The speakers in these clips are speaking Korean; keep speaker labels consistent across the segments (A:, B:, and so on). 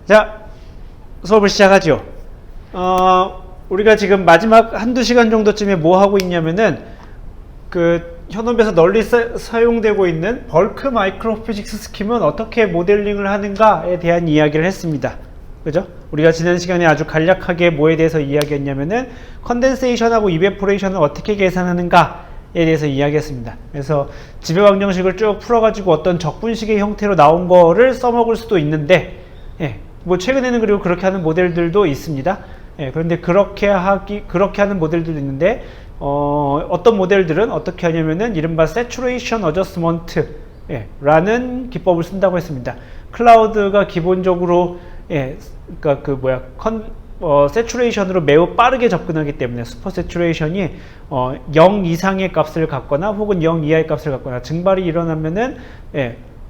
A: 자, 수업을 시작하죠. 우리가 지금 마지막 한두 시간 정도쯤에 뭐 하고 있냐면은 현업에서 널리 사용되고 있는 벌크 마이크로 피직스 스킴은 어떻게 모델링을 하는가에 대한 이야기를 했습니다. 그죠? 우리가 지난 시간에 아주 간략하게 뭐에 대해서 이야기했냐면은 컨덴세이션하고 이베포레이션을 어떻게 계산하는가에 대해서 이야기했습니다. 그래서 지배 방정식을 쭉 풀어가지고 어떤 적분식의 형태로 나온 거를 써먹을 수도 있는데, 뭐 최근에는 그리고 그렇게 하는 모델들도 있습니다. 그런데 그렇게 하는 모델들도 있는데, 어떤 모델들은 어떻게 하냐면은 이른바 Saturation Adjustment 라는 기법을 쓴다고 했습니다. 클라우드가 기본적으로 세츄레이션으로 매우 빠르게 접근하기 때문에 슈퍼 세츄레이션이 0 이상의 값을 갖거나 혹은 0 이하의 값을 갖거나 증발이 일어나면은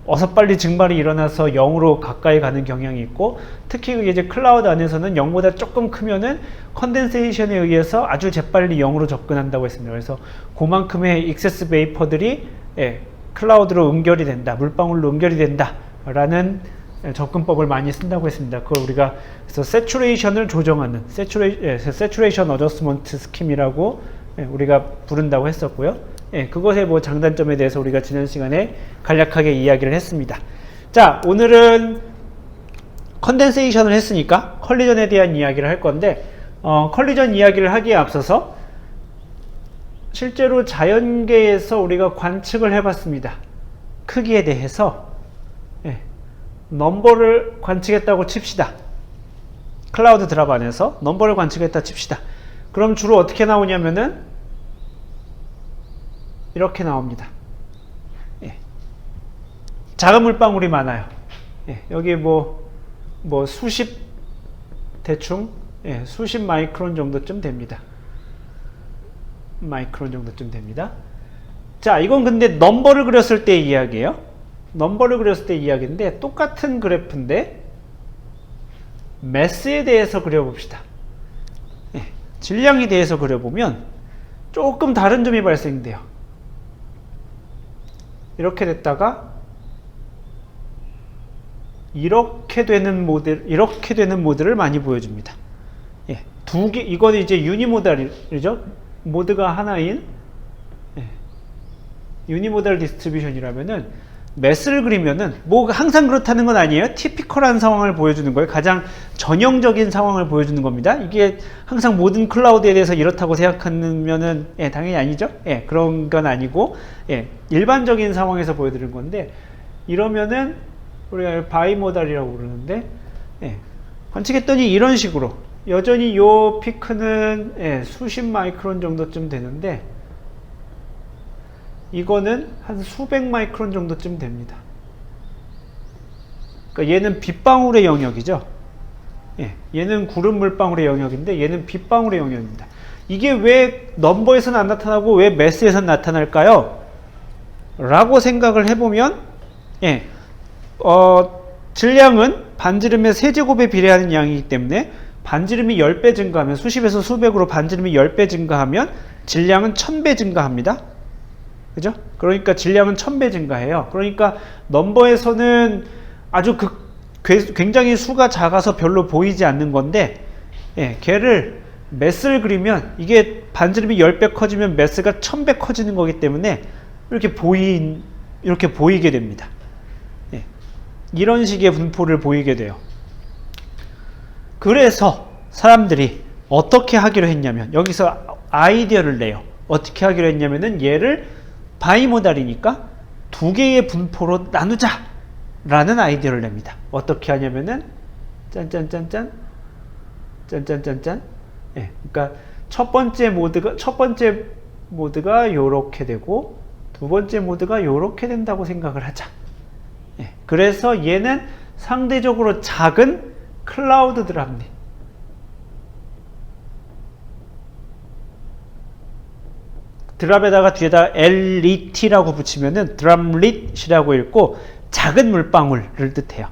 A: 어서 빨리 증발이 일어나서 0으로 가까이 가는 경향이 있고, 특히 이제 클라우드 안에서는 0보다 조금 크면은 컨덴세이션에 의해서 아주 재빨리 0으로 접근한다고 했습니다. 그래서 그만큼의 익세스 베이퍼들이 클라우드로 음결이 된다, 물방울로 음결이 된다 라는 접근법을 많이 쓴다고 했습니다. 그걸 우리가 그래서 세츄레이션을 조정하는 세츄레이션 어저스먼트 스킴이라고 우리가 부른다고 했었고요. 그것의 뭐 장단점에 대해서 우리가 지난 시간에 간략하게 이야기를 했습니다. 자, 오늘은 컨덴세이션을 했으니까 컬리전에 대한 이야기를 할 건데, 컬리전 이야기를 하기에 앞서서 실제로 자연계에서 우리가 관측을 해봤습니다. 크기에 대해서 넘버를 관측했다고 칩시다. 클라우드 드랍 안에서 넘버를 관측했다 칩시다. 그럼 주로 어떻게 나오냐면은 이렇게 나옵니다. 작은 물방울이 많아요. 여기 대충 수십 마이크론 정도쯤 됩니다. 자, 이건 근데 넘버를 그렸을 때 이야기예요. 이야기인데 똑같은 그래프인데 매스에 대해서 그려봅시다. 질량에 대해서 그려보면 조금 다른 점이 발생돼요. 이렇게 됐다가 이렇게 되는 모드를 많이 보여줍니다. 이거는 이제 유니모달이죠. 모드가 하나인 유니모달 디스트리뷰션이라면은 매스를 그리면은 뭐 항상 그렇다는 건 아니에요. 티피컬한 상황을 보여주는 거예요. 가장 전형적인 상황을 보여주는 겁니다. 이게 항상 모든 클라우드에 대해서 이렇다고 생각하면은 당연히 아니죠. 그런 건 아니고 일반적인 상황에서 보여드리는 건데, 이러면은 우리가 바이모달이라고 부르는데 관측했더니 이런 식으로 여전히 요 피크는 수십 마이크론 정도쯤 되는데, 이거는 한 수백 마이크론 정도쯤 됩니다. 그러니까 얘는 빗방울의 영역이죠. 얘는 구름 물방울의 영역인데 얘는 빗방울의 영역입니다. 이게 왜 넘버에서는 안 나타나고 왜 매스에서는 나타날까요? 라고 생각을 해보면 질량은 반지름의 세제곱에 비례하는 양이기 때문에 반지름이 10배 증가하면, 수십에서 수백으로 반지름이 10배 증가하면 질량은 1000배 증가합니다. 그죠? 그러니까 질량은 1000배 증가해요. 그러니까 넘버에서는 아주 굉장히 수가 작아서 별로 보이지 않는 건데, 걔를 매스를 그리면 이게 반지름이 10배 커지면 매스가 1000배 커지는 거기 때문에 이렇게 보이게 됩니다. 이런 식의 분포를 보이게 돼요. 그래서 사람들이 어떻게 하기로 했냐면, 여기서 아이디어를 내요. 어떻게 하기로 했냐면은 얘를 바이모달이니까 두 개의 분포로 나누자 라는 아이디어를 냅니다. 어떻게 하냐면은 짠짠짠짠 그러니까 첫 번째 모드가 요렇게 되고 두 번째 모드가 요렇게 된다고 생각을 하자. 그래서 얘는 상대적으로 작은 클라우드 드랍릿, 드랍에다가 뒤에다 LET라고 붙이면은 드랍릿이라고 읽고 작은 물방울을 뜻해요.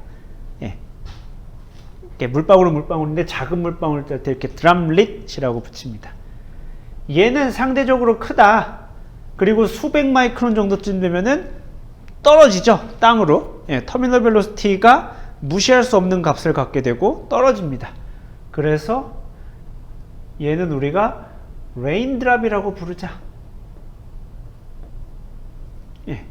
A: 물방울은 물방울인데 작은 물방울 뜰 때 이렇게 드랍릿이라고 붙입니다. 얘는 상대적으로 크다. 그리고 수백 마이크론 정도쯤 되면은 떨어지죠. 땅으로. 터미널 벨로시티가 무시할 수 없는 값을 갖게 되고 떨어집니다. 그래서 얘는 우리가 레인드랍이라고 부르자. 예.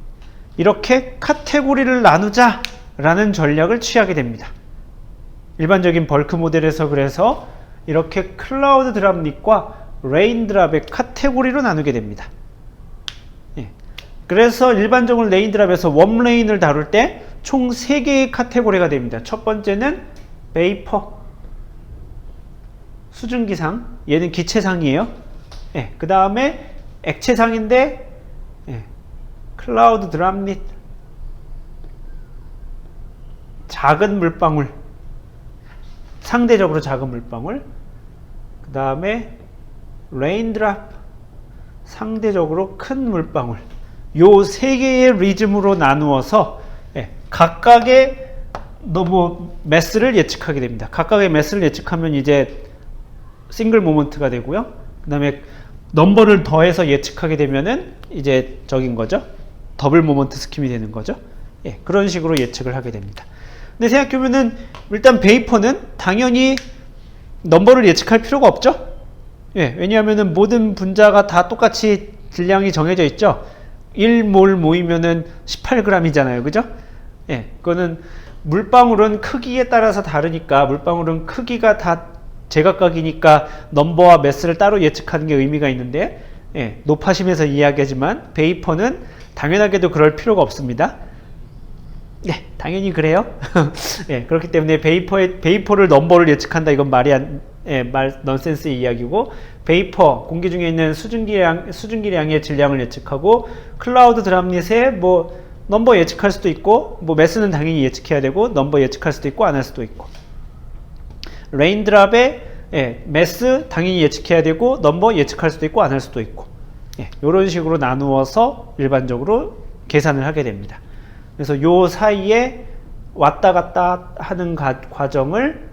A: 이렇게 카테고리를 나누자 라는 전략을 취하게 됩니다. 일반적인 벌크 모델에서 그래서 이렇게 클라우드 드랍릿과 레인드랍의 카테고리로 나누게 됩니다. 예. 그래서 일반적으로 레인드랍에서 웜레인을 다룰 때 총 3개의 카테고리가 됩니다. 첫 번째는 베이퍼, 수증기상, 얘는 기체상이에요. 예. 그 다음에 액체상인데 예. 클라우드 드랍릿, 작은 물방울, 상대적으로 작은 물방울, 그 다음에 레인드랍, 상대적으로 큰 물방울. 요 3개의 리즘으로 나누어서 예, 각각의 매스를 예측하게 됩니다. 각각의 매스를 예측하면 이제 싱글 모먼트가 되고요. 그 다음에 넘버를 더해서 예측하게 되면은 이제 저긴 거죠. 더블 모먼트 스킴이 되는 거죠. 예, 그런 식으로 예측을 하게 됩니다. 근데 생각해보면은 일단 베이퍼는 당연히 넘버를 예측할 필요가 없죠. 예, 왜냐하면은 모든 분자가 다 똑같이 질량이 정해져 있죠. 1몰 모이면은 18g이잖아요. 그죠? 예, 그거는 물방울은 크기에 따라서 다르니까, 물방울은 크기가 다 제각각이니까 넘버와 매스를 따로 예측하는 게 의미가 있는데, 예, 노파심에서 이야기하지만 베이퍼는 당연하게도 그럴 필요가 없습니다. 네, 당연히 그래요. 예, 그렇기 때문에 베이퍼를 넘버를 예측한다, 이건 넌센스의 이야기고, 베이퍼, 공기 중에 있는 수증기량의 질량을 예측하고, 클라우드 드랍릿의 넘버 예측할 수도 있고, 매스는 당연히 예측해야 되고, 넘버 예측할 수도 있고, 안 할 수도 있고. 레인드랍의 매스 당연히 예측해야 되고, 넘버 예측할 수도 있고, 안 할 수도 있고. 예, 이런 식으로 나누어서 일반적으로 계산을 하게 됩니다. 그래서 요 사이에 왔다 갔다 하는 과정을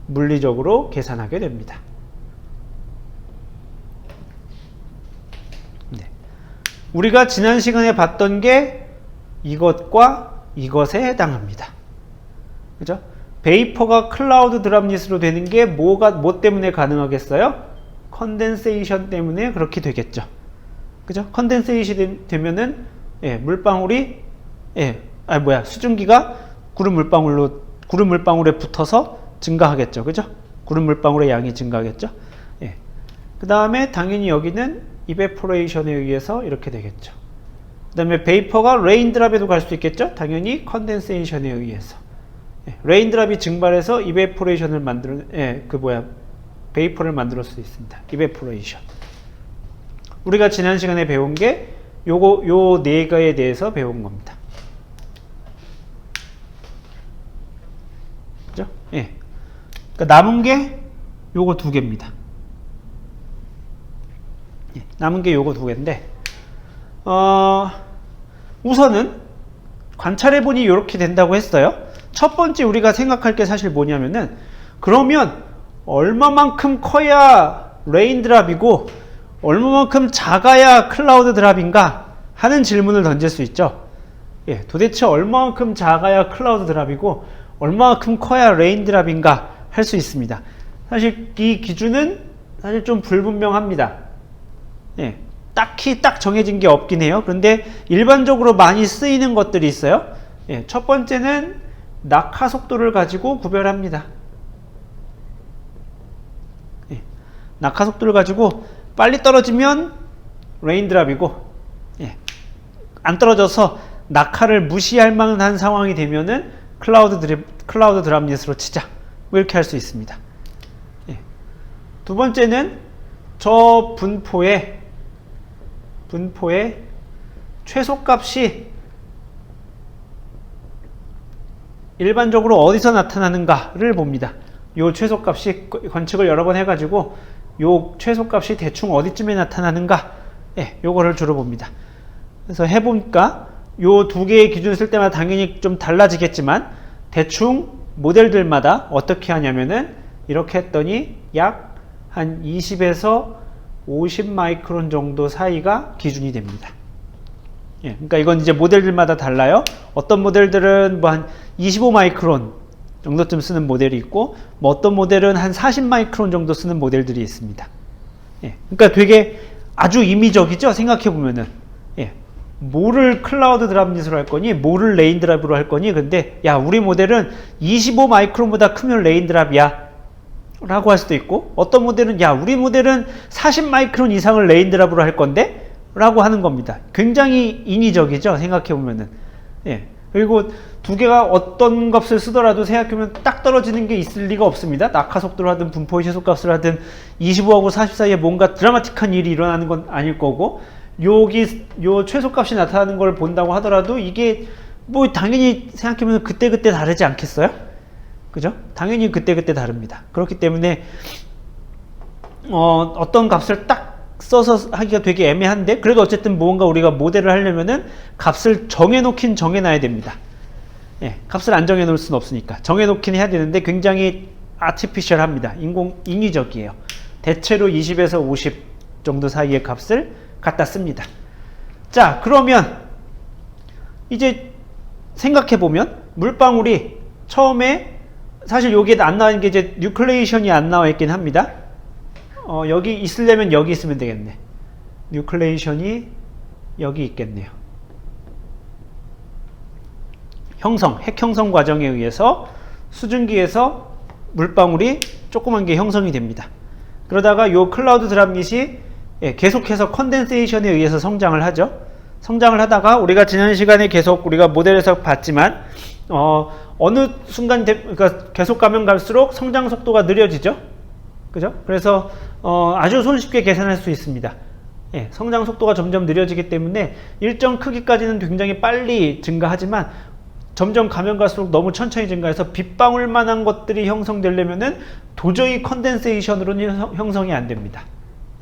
A: 물리적으로 계산하게 됩니다. 네. 우리가 지난 시간에 봤던 게 이것과 이것에 해당합니다. 그죠? 베이퍼가 클라우드 드랍릿으로 되는 게 뭐 때문에 가능하겠어요? 컨덴세이션 때문에 그렇게 되겠죠. 그죠? 컨덴세이션이 되면은 물방울이 수증기가 구름 물방울에 붙어서 증가하겠죠. 그죠? 구름 물방울의 양이 증가하겠죠. 예. 그 다음에 당연히 여기는 이베포레이션에 의해서 이렇게 되겠죠. 그 다음에 베이퍼가 레인드랍에도 갈 수 있겠죠. 당연히 컨덴세이션에 의해서. 예. 레인드랍이 증발해서 이베포레이션을 베이퍼를 만들 수 있습니다. 이베포레이션. 우리가 지난 시간에 배운 게 요 네 가지에 대해서 배운 겁니다. 그죠? 예. 그러니까 남은 게 요거 2개입니다. 예. 남은 게 요거 2개인데, 우선은 관찰해보니 이렇게 된다고 했어요. 첫 번째 우리가 생각할 게 사실 뭐냐면은, 그러면 얼마만큼 커야 레인드랍이고 얼마만큼 작아야 클라우드 드랍인가 하는 질문을 던질 수 있죠. 예, 도대체 얼마만큼 작아야 클라우드 드랍이고 얼마만큼 커야 레인드랍인가 할 수 있습니다. 사실 이 기준은 사실 좀 불분명합니다. 예, 딱히 딱 정해진 게 없긴 해요. 그런데 일반적으로 많이 쓰이는 것들이 있어요. 예, 첫 번째는 낙하 속도를 가지고 구별합니다. 예, 낙하 속도를 가지고 빨리 떨어지면 레인드랍이고, 예, 안 떨어져서 낙하를 무시할 만한 상황이 되면은 클라우드 드랍릿으로 치자, 이렇게 할 수 있습니다. 예. 두 번째는 저 분포의 최소값이 일반적으로 어디서 나타나는가를 봅니다. 요 최소값이 관측을 여러 번 해가지고 요 최소값이 대충 어디쯤에 나타나는가, 요거를 주로 봅니다. 그래서 해보니까 요 2개의 기준을 쓸 때마다 당연히 좀 달라지겠지만 대충 모델들마다 어떻게 하냐면은 이렇게 했더니 약 한 20에서 50 마이크론 정도 사이가 기준이 됩니다. 예, 그러니까 이건 이제 모델들마다 달라요. 어떤 모델들은 뭐 한 25 마이크론 정도쯤 쓰는 모델이 있고, 뭐 어떤 모델은 한 40 마이크론 정도 쓰는 모델들이 있습니다. 예, 그러니까 되게 아주 임의적이죠. 생각해 보면은. 예, 뭐를 클라우드 드랍릿으로 할 거니, 뭐를 레인 드랍으로 할 거니. 근데 야, 우리 모델은 25 마이크론보다 크면 레인 드랍이야 라고 할 수도 있고, 어떤 모델은 야, 우리 모델은 40 마이크론 이상을 레인 드랍으로 할 건데 라고 하는 겁니다. 굉장히 인위적이죠. 생각해보면은. 예. 그리고 두 개가 어떤 값을 쓰더라도 생각해보면 딱 떨어지는 게 있을 리가 없습니다. 낙하 속도를 하든 분포의 최소값을 하든 25하고 40 사이에 뭔가 드라마틱한 일이 일어나는 건 아닐 거고, 요 최소값이 나타나는 걸 본다고 하더라도 이게 뭐 당연히 생각해보면 그때그때 다르지 않겠어요? 그죠? 당연히 그때그때 다릅니다. 그렇기 때문에 어떤 값을 딱 써서 하기가 되게 애매한데, 그래도 어쨌든 뭔가 우리가 모델을 하려면은 값을 정해놓긴 정해놔야 됩니다. 예, 값을 안 정해놓을 수는 없으니까 정해놓긴 해야 되는데 굉장히 아티피셜합니다. 인위적이에요. 대체로 20에서 50 정도 사이의 값을 갖다 씁니다. 자, 그러면 이제 생각해보면 물방울이 처음에 사실 여기에 안 나와 있는 게 이제 뉴클레이션이 안 나와 있긴 합니다. 여기 있으려면 여기 있으면 되겠네. 뉴클레이션이 여기 있겠네요. 핵 형성 과정에 의해서 수증기에서 물방울이 조그만 게 형성이 됩니다. 그러다가 요 클라우드 드랍릿이 계속해서 컨덴세이션에 의해서 성장을 하죠. 성장을 하다가 우리가 지난 시간에 계속 우리가 모델에서 봤지만 어느 순간 그러니까 계속 가면 갈수록 성장 속도가 느려지죠. 그죠? 그래서 아주 손쉽게 계산할 수 있습니다. 예, 성장 속도가 점점 느려지기 때문에 일정 크기까지는 굉장히 빨리 증가하지만 점점 가면 갈수록 너무 천천히 증가해서 빗방울만한 것들이 형성되려면은 도저히 컨덴세이션으로는 형성이 안 됩니다.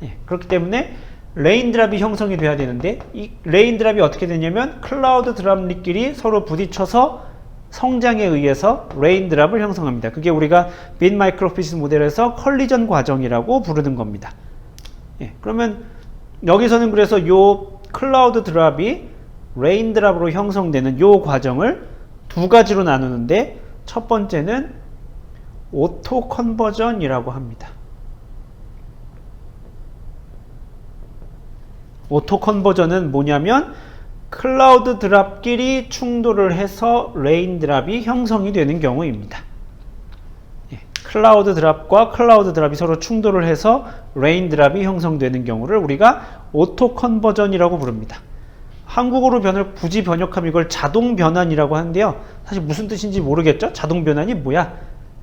A: 예, 그렇기 때문에 레인드랍이 형성이 돼야 되는데, 이 레인드랍이 어떻게 되냐면 클라우드 드랍릿끼리 서로 부딪혀서 성장에 의해서 레인드랍을 형성합니다. 그게 우리가 빈 마이크로피시스 모델에서 컬리전 과정이라고 부르는 겁니다. 예, 그러면 여기서는 그래서 요 클라우드 드랍이 레인드랍으로 형성되는 요 과정을 두 가지로 나누는데, 첫 번째는 오토 컨버전이라고 합니다. 오토 컨버전은 뭐냐면 클라우드 드랍끼리 충돌을 해서 레인 드랍이 형성이 되는 경우입니다. 예, 클라우드 드랍과 클라우드 드랍이 서로 충돌을 해서 레인 드랍이 형성되는 경우를 우리가 오토 컨버전이라고 부릅니다. 한국어로 굳이 번역하면 이걸 자동 변환이라고 하는데요. 사실 무슨 뜻인지 모르겠죠? 자동 변환이 뭐야?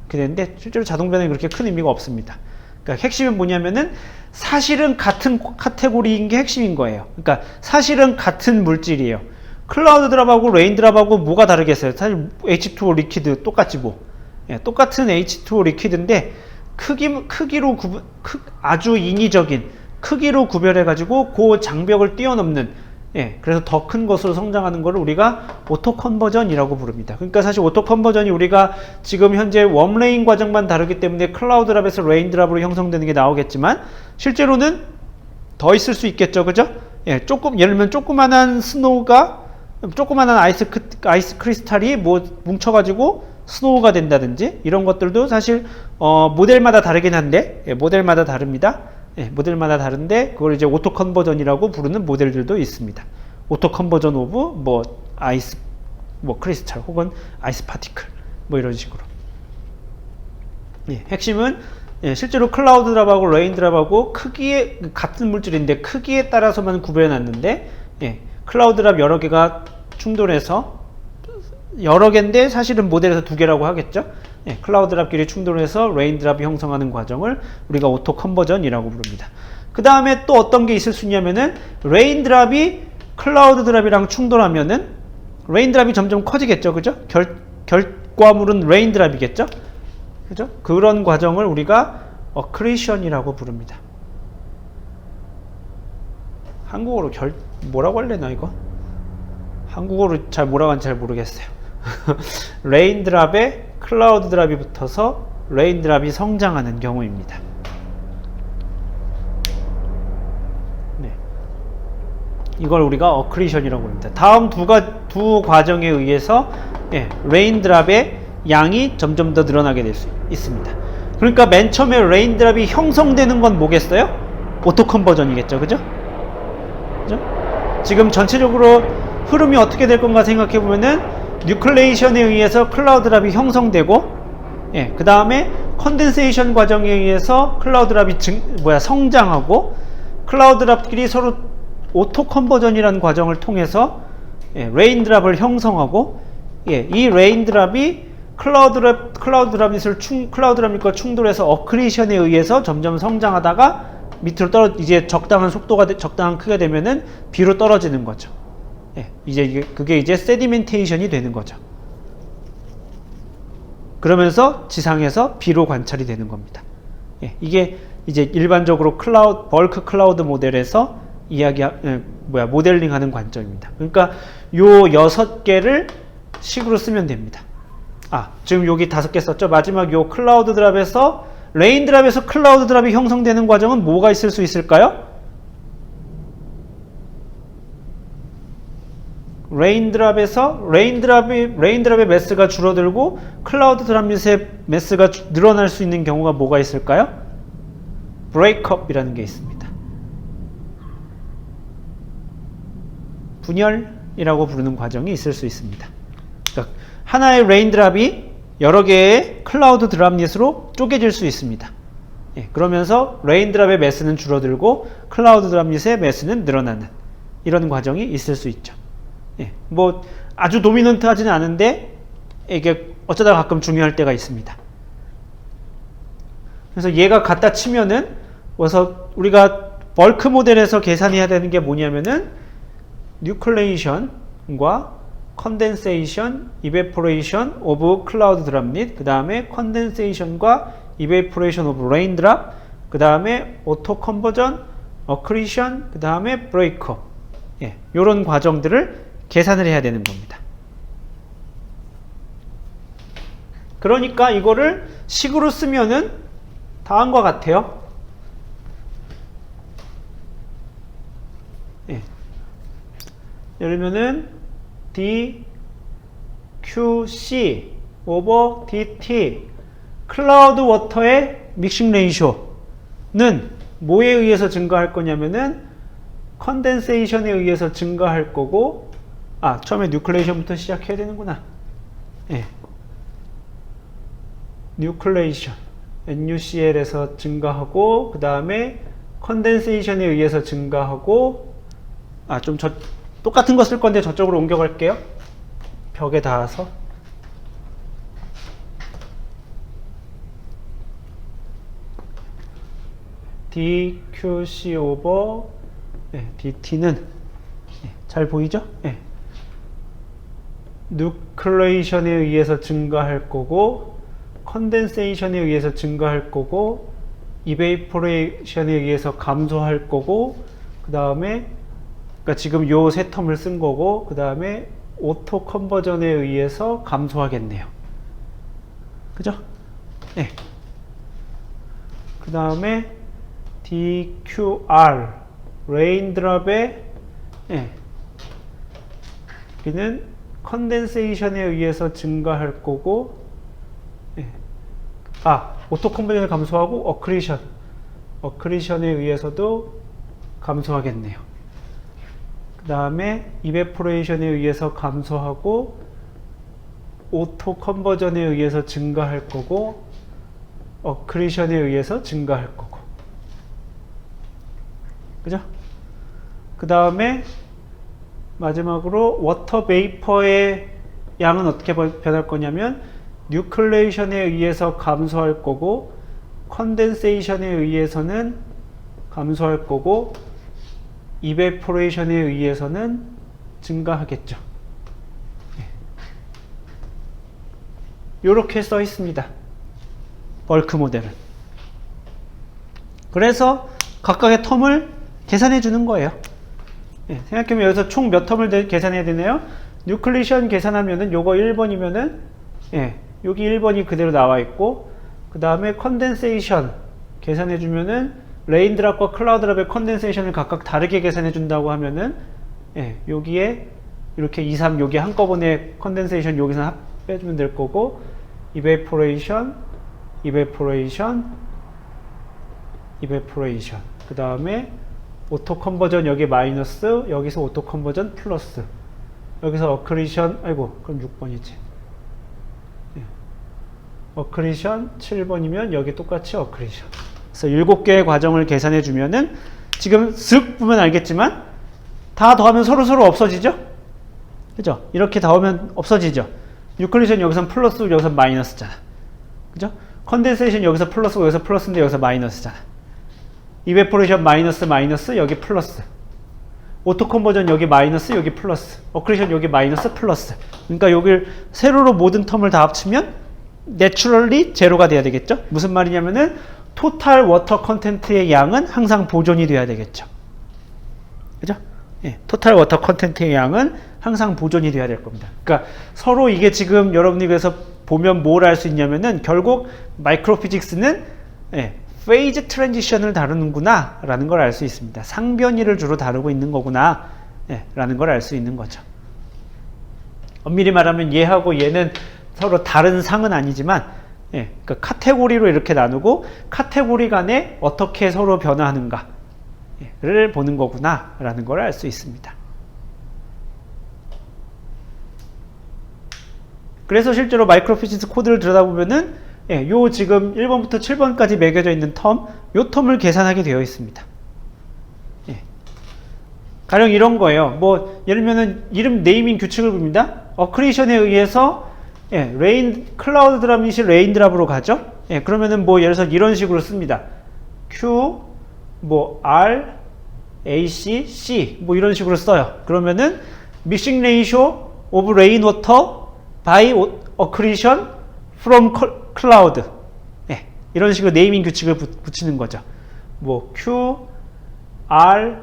A: 그랬는데 실제로 자동 변환이 그렇게 큰 의미가 없습니다. 그러니까 핵심은 뭐냐면은 사실은 같은 카테고리인 게 핵심인 거예요. 그러니까 사실은 같은 물질이에요. 클라우드 드랍하고 레인 드랍하고 뭐가 다르겠어요? 사실 H2O 리퀴드 똑같지 뭐. 예, 똑같은 H2O 리퀴드인데 크기로 아주 인위적인 크기로 구별해 가지고 그 장벽을 뛰어넘는, 예, 그래서 더 큰 것으로 성장하는 것을 우리가 오토 컨버전이라고 부릅니다. 그러니까 사실 오토 컨버전이 우리가 지금 현재 웜레인 과정만 다르기 때문에 클라우드 드랍에서 레인 드랍으로 형성되는 게 나오겠지만, 실제로는 더 있을 수 있겠죠. 그죠? 예, 예를 들면 조그만한 아이스 크리스탈이 뭐 뭉쳐가지고 스노우가 된다든지, 이런 것들도 사실 모델마다 다르긴 한데, 예, 모델마다 다릅니다. 예, 모델마다 다른데 그걸 이제 오토 컨버전이라고 부르는 모델들도 있습니다. 오토 컨버전 오브 아이스 크리스탈 혹은 아이스 파티클 뭐 이런 식으로. 예, 핵심은 실제로 클라우드 드랍하고 레인 드랍하고 크기에 같은 물질인데 크기에 따라서만 구별해 놨는데, 예, 클라우드 드랍 여러 개가 충돌해서 여러 개인데 사실은 모델에서 두 개라고 하겠죠. 예, 클라우드 드랍끼리 충돌해서 레인 드랍이 형성하는 과정을 우리가 오토 컨버전이라고 부릅니다. 그 다음에 또 어떤 게 있을 수 있냐면은 레인 드랍이 클라우드 드랍이랑 충돌하면은 레인 드랍이 점점 커지겠죠. 그죠? 결과물은 레인 드랍이겠죠. 그죠? 그런 과정을 우리가 어크리션이라고 부릅니다. 한국어로 뭐라고 할래나 이거? 한국어로 뭐라고 하는지 잘 모르겠어요. 레인 드랍에 클라우드 드랍이 붙어서 레인 드랍이 성장하는 경우입니다. 네. 이걸 우리가 어크리션이라고 합니다. 다음 두 과정에 의해서 레인드랍의 양이 점점 더 늘어나게 될 수 있습니다. 그러니까 맨 처음에 레인드랍이 형성되는 건 뭐겠어요? 오토 컨버전이겠죠. 그죠? 지금 전체적으로 흐름이 어떻게 될 건가 생각해 보면은 뉴클레이션에 의해서 클라우드랍이 형성되고, 그 다음에 컨덴세이션 과정에 의해서 클라우드랍이 성장하고, 클라우드랍끼리 서로 오토 컨버전이라는 과정을 통해서 레인드랍을 형성하고, 이 레인드랍이 클라우드랍과 충돌해서 어크리션에 의해서 점점 성장하다가 밑으로 이제 적당한 크기가 되면은 비로 떨어지는 거죠. 그게 이제 세디멘테이션이 되는 거죠. 그러면서 지상에서 비로 관찰이 되는 겁니다. 이게 이제 일반적으로 벌크 클라우드 모델에서 모델링하는 관점입니다. 그러니까 요 6개를 식으로 쓰면 됩니다. 지금 여기 5개 썼죠? 마지막 요 클라우드 드랍에서, 레인드랍에서 클라우드 드랍이 형성되는 과정은 뭐가 있을 수 있을까요? 레인드랍의 매스가 줄어들고 클라우드 드랍릿의 매스가 늘어날 수 있는 경우가 뭐가 있을까요? 브레이크업이라는 게 있습니다. 분열이라고 부르는 과정이 있을 수 있습니다. 그러니까 하나의 레인드랍이 여러 개의 클라우드 드랍릿으로 쪼개질 수 있습니다. 그러면서 레인드랍의 매스는 줄어들고 클라우드 드랍릿의 매스는 늘어나는 이런 과정이 있을 수 있죠. 뭐 아주 도미넌트 하지는 않은데 이게 어쩌다 가끔 중요할 때가 있습니다. 그래서 얘가 갖다 치면은 우리가 벌크 모델에서 계산해야 되는 게 뭐냐면은 뉴클레이션과 컨덴세이션, 이베포레이션 오브 클라우드 드랍릿, 그 다음에 컨덴세이션과 이베포레이션 오브 레인드랍, 그 다음에 오토 컨버전, 어크리션, 그 다음에 브레이크업, 요런 과정들을 계산을 해야 되는 겁니다. 그러니까 이거를 식으로 쓰면은 다음과 같아요. 예를 들면은 DQC 오버 DT 클라우드 워터의 믹싱 레이쇼는 뭐에 의해서 증가할 거냐면은 컨덴세이션에 의해서 증가할 거고, 처음에 뉴클레이션부터 시작해야 되는구나. 뉴클레이션 NuCl에서 증가하고, 그 다음에 컨덴세이션에 의해서 증가하고, 똑같은 거 쓸 건데 저쪽으로 옮겨갈게요. 벽에 닿아서. DQC 오버 DT는 잘 보이죠? 뉴클레이션에 의해서 증가할 거고, 컨덴세이션에 의해서 증가할 거고, 이베이포레이션에 의해서 감소할 거고, 그 다음에 그러니까 지금 요 세 텀을 쓴 거고, 그 다음에 오토 컨버전에 의해서 감소하겠네요. 그죠? 그 다음에 DQR 레인드랍의 여기는 컨덴세이션에 의해서 증가할 거고, 오토 컨버전을 감소하고 어크리션에 의해서도 감소하겠네요. 그 다음에 이베포레이션에 의해서 감소하고, 오토 컨버전에 의해서 증가할 거고, 어크리션에 의해서 증가할 거고. 그죠? 그 다음에 마지막으로 워터 베이퍼의 양은 어떻게 변할 거냐면 뉴클레이션에 의해서 감소할 거고, 컨덴세이션에 의해서는 감소할 거고, 이베포레이션에 의해서는 증가하겠죠. 이렇게 써 있습니다. 벌크 모델은. 그래서 각각의 텀을 계산해 주는 거예요. 생각해보면 여기서 총 몇 텀을 계산해야 되나요? 뉴클레이션 계산하면은 요거 1번이면은 여기 1번이 그대로 나와 있고, 그 다음에 컨덴세이션 계산해 주면은 레인드랍과 클라우드랍의 컨덴세이션을 각각 다르게 계산해 준다고 하면은 예, 여기에 이렇게 2, 3 여기 한꺼번에 컨덴세이션 여기서 빼주면 될 거고 이베포레이션, 이베포레이션, 이베포레이션. 그 다음에 오토 컨버전 여기 마이너스, 여기서 오토 컨버전 플러스. 여기서 어크리션, 아이고, 그럼 6번이지. 예. 어크리션 7번이면 여기 똑같이 어크리션. 그래서 7개의 과정을 계산해 주면은 지금 슥 보면 알겠지만 다 더하면 서로 없어지죠? 그죠? 이렇게 더하면 없어지죠? 유클리션 여기선 플러스, 여기선 마이너스잖아. 그죠? 컨덴세이션 여기서 플러스고 여기서 플러스인데 여기서 마이너스잖아. 이베포레이션 마이너스, 여기 플러스. 오토 컨버전 여기 마이너스, 여기 플러스. 어크리션 여기 마이너스, 플러스. 그러니까 여기를 세로로 모든 텀을 다 합치면 내추럴리 제로가 돼야 되겠죠? 무슨 말이냐면은 토탈 워터 컨텐트의 양은 항상 보존이 돼야 되겠죠. 그죠? 예, 토탈 워터 컨텐트의 양은 항상 보존이 돼야 될 겁니다. 그러니까 서로 이게 지금 여러분이 그래서 보면 뭘 알 수 있냐면은 결국 마이크로 피직스는 예, 페이즈 트랜지션을 다루는구나 라는 걸 알 수 있습니다. 상변이를 주로 다루고 있는 거구나 예, 라는 걸 알 수 있는 거죠. 엄밀히 말하면 얘하고 얘는 서로 다른 상은 아니지만 예, 그러니까 카테고리로 이렇게 나누고 카테고리 간에 어떻게 서로 변화하는가를 보는 거구나 라는 걸 알 수 있습니다. 그래서 실제로 마이크로피직스 코드를 들여다보면은 예, 요 지금 1번부터 7번까지 매겨져 있는 텀, 요 텀을 계산하게 되어 있습니다. 예. 가령 이런 거예요. 뭐 예를 들면은 이름 네이밍 규칙을 봅니다. 어크리션에 의해서 예, 클라우드 드랍릿이 레인 드랍으로 가죠. 예, 그러면은 뭐 예를 들어서 이런 식으로 씁니다. Q, 뭐 R, AC, C 뭐 이런 식으로 써요. 그러면은 믹싱 레이쇼 오브 레인 워터 by accretion from cloud. 예, 이런 식으로 네이밍 규칙을 붙이는 거죠. 뭐 Q, R,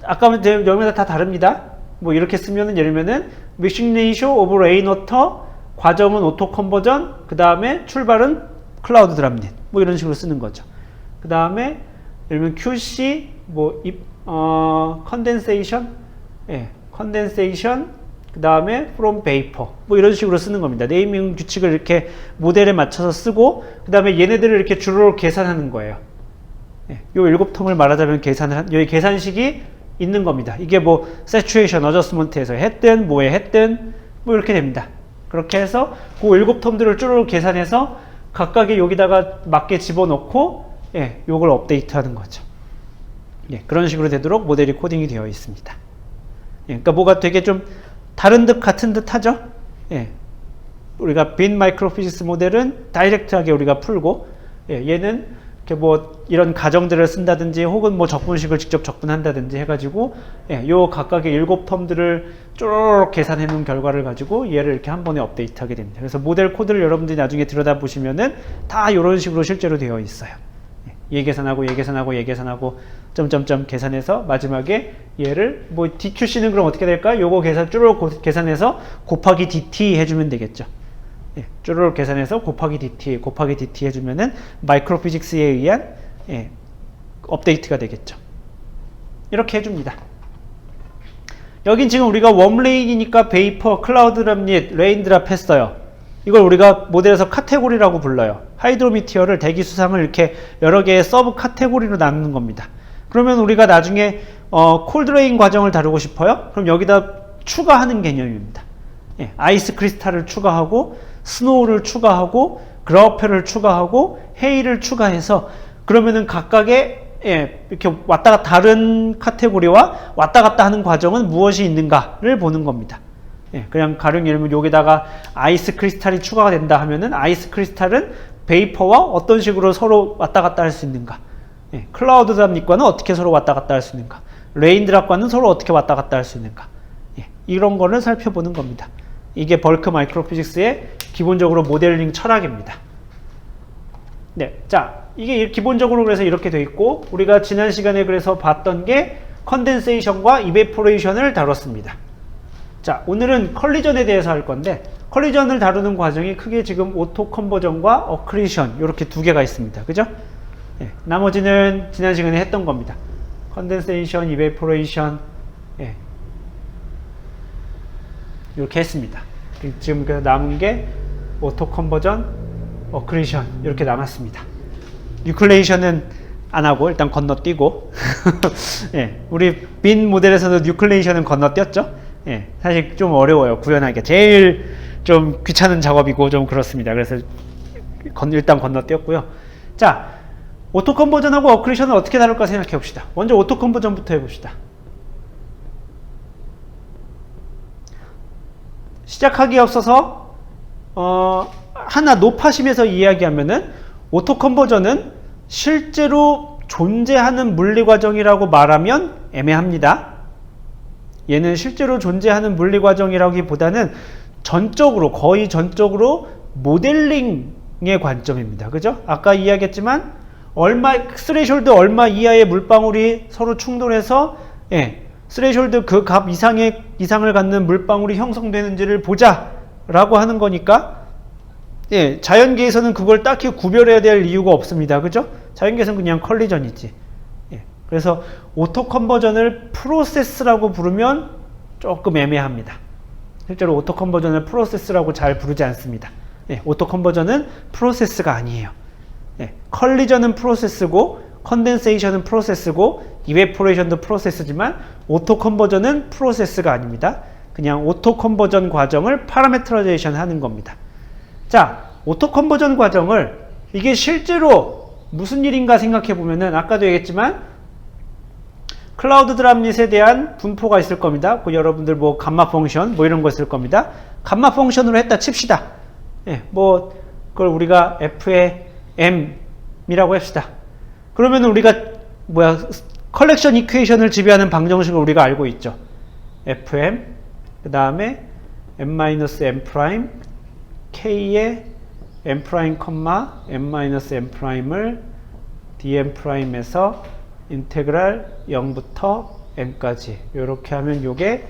A: 아까 여기마다 다 다릅니다. 뭐 이렇게 쓰면은 예를 들면은 믹싱 레이쇼 오브 레인 워터 과정은 오토 컨버전, 그 다음에 출발은 클라우드 드랍릿. 뭐 이런 식으로 쓰는 거죠. 그 다음에 예를 들면 QC 뭐 컨덴세이션, 예, 컨덴세이션, 그 다음에 from vapor 뭐 이런 식으로 쓰는 겁니다. 네이밍 규칙을 이렇게 모델에 맞춰서 쓰고 그 다음에 얘네들을 이렇게 주로 계산하는 거예요. 예, 요 7텀을 말하자면 여기 계산식이 있는 겁니다. 이게 뭐 saturation adjustment에서 했든 뭐에 했든 뭐 이렇게 됩니다. 그렇게 해서 그 7텀들을 쭈루룩 계산해서 각각의 여기다가 맞게 집어넣고 예, 요걸 업데이트하는 거죠. 예, 그런 식으로 되도록 모델이 코딩이 되어 있습니다. 예, 그러니까 뭐가 되게 좀 다른 듯 같은 듯 하죠. 예, 우리가 빈 마이크로 피직스 모델은 다이렉트하게 우리가 풀고 예, 얘는 이렇게 뭐 이런 가정들을 쓴다든지 혹은 뭐 적분식을 직접 적분한다든지 해가지고 예, 요 각각의 7텀들을 쪼르륵 계산해 놓은 결과를 가지고 얘를 이렇게 한 번에 업데이트하게 됩니다. 그래서 모델 코드를 여러분들이 나중에 들여다 보시면은 다 이런 식으로 실제로 되어 있어요. 얘 계산하고 얘 계산하고 얘 계산하고 점점점 계산해서 마지막에 얘를 뭐 DQC는 그럼 어떻게 될까? 요거 계산 쪼르륵 계산해서 곱하기 DT 해주면 되겠죠. 예, 쪼르륵 계산해서 곱하기 DT 해주면은 마이크로 피직스에 의한 예, 업데이트가 되겠죠. 이렇게 해줍니다. 여긴 지금 우리가 웜레인이니까 베이퍼, 클라우드 드랍릿, 레인 드랍 했어요. 이걸 우리가 모델에서 카테고리라고 불러요. 하이드로미티어를 대기 수상을 이렇게 여러 개의 서브 카테고리로 나누는 겁니다. 그러면 우리가 나중에 콜드레인 과정을 다루고 싶어요? 그럼 여기다 추가하는 개념입니다. 예, 아이스 크리스탈을 추가하고 스노우를 추가하고 그라우펠을 추가하고 헤이를 추가해서 그러면은 각각의 예, 이렇게 왔다 갔다 다른 카테고리와 왔다 갔다 하는 과정은 무엇이 있는가를 보는 겁니다. 예, 그냥 가령 예를 들면 여기다가 아이스 크리스탈이 추가가 된다 하면은 아이스 크리스탈은 베이퍼와 어떤 식으로 서로 왔다 갔다 할 수 있는가, 예, 클라우드 드랍릿과는 어떻게 서로 왔다 갔다 할 수 있는가, 레인 드랍과는 서로 어떻게 왔다 갔다 할 수 있는가, 예, 이런 거를 살펴보는 겁니다. 이게 벌크 마이크로 피직스의 기본적으로 모델링 철학입니다. 네, 자, 이게 기본적으로 그래서 이렇게 돼 있고 우리가 지난 시간에 그래서 봤던 게 컨덴세이션과 이베포레이션을 다뤘습니다. 자, 오늘은 컬리전에 대해서 할 건데 컬리전을 다루는 과정이 크게 지금 오토 컨버전과 어크리션 이렇게 두 개가 있습니다. 그죠? 예, 나머지는 지난 시간에 했던 겁니다. 컨덴세이션, 이베포레이션, 예, 이렇게 했습니다. 지금 남은 게 오토 컨버전, 어크레이션 이렇게 남았습니다. 뉴클레이션은 안 하고 일단 건너뛰고 예, 우리 빈 모델에서도 뉴클레이션은 건너뛰었죠. 예, 사실 좀 어려워요, 구현하기가. 제일 좀 귀찮은 작업이고 좀 그렇습니다. 그래서 일단 건너뛰었고요. 자, 오토 컨버전하고 어크레이션을 어떻게 다룰까 생각해 봅시다. 먼저 오토 컨버전부터 해봅시다. 시작하기에 앞서서 하나 높아심에서 이야기하면은 오토 컨버전은 실제로 존재하는 물리 과정이라고 말하면 애매합니다. 얘는 실제로 존재하는 물리 과정이라기보다는 전적으로, 거의 전적으로 모델링의 관점입니다. 그죠? 아까 이야기했지만 스레이숄드 얼마 이하의 물방울이 서로 충돌해서 스레이숄드 그 값 이상을 갖는 물방울이 형성되는지를 보자 라고 하는 거니까 자연계에서는 그걸 딱히 구별해야 될 이유가 없습니다. 그죠? 자연계에서는 그냥 컬리전이지. 그래서 오토 컨버전을 프로세스라고 부르면 조금 애매합니다. 실제로 오토 컨버전을 프로세스라고 잘 부르지 않습니다. 오토 컨버전은 프로세스가 아니에요. 컬리전은 프로세스고 컨덴세이션은 프로세스고 이베포레이션도 프로세스지만 오토 컨버전은 프로세스가 아닙니다. 그냥 오토 컨버전 과정을 파라메트라이제이션 하는 겁니다. 자, 오토 컨버전 과정을 이게 실제로 무슨 일인가 생각해 보면은 아까도 얘기했지만 클라우드 드랍릿에 대한 분포가 있을 겁니다. 그 여러분들 뭐 감마 펑션 뭐 이런 거 있을 겁니다. 감마 펑션으로 했다 칩시다. 뭐 그걸 우리가 F의 M이라고 합시다. 그러면 우리가 컬렉션 이퀘이션을 지배하는 방정식을 우리가 알고 있죠. FM 그 다음에 M-M' K의 M', M-M'을 dM'에서 인테그랄 0부터 M까지 이렇게 하면 요게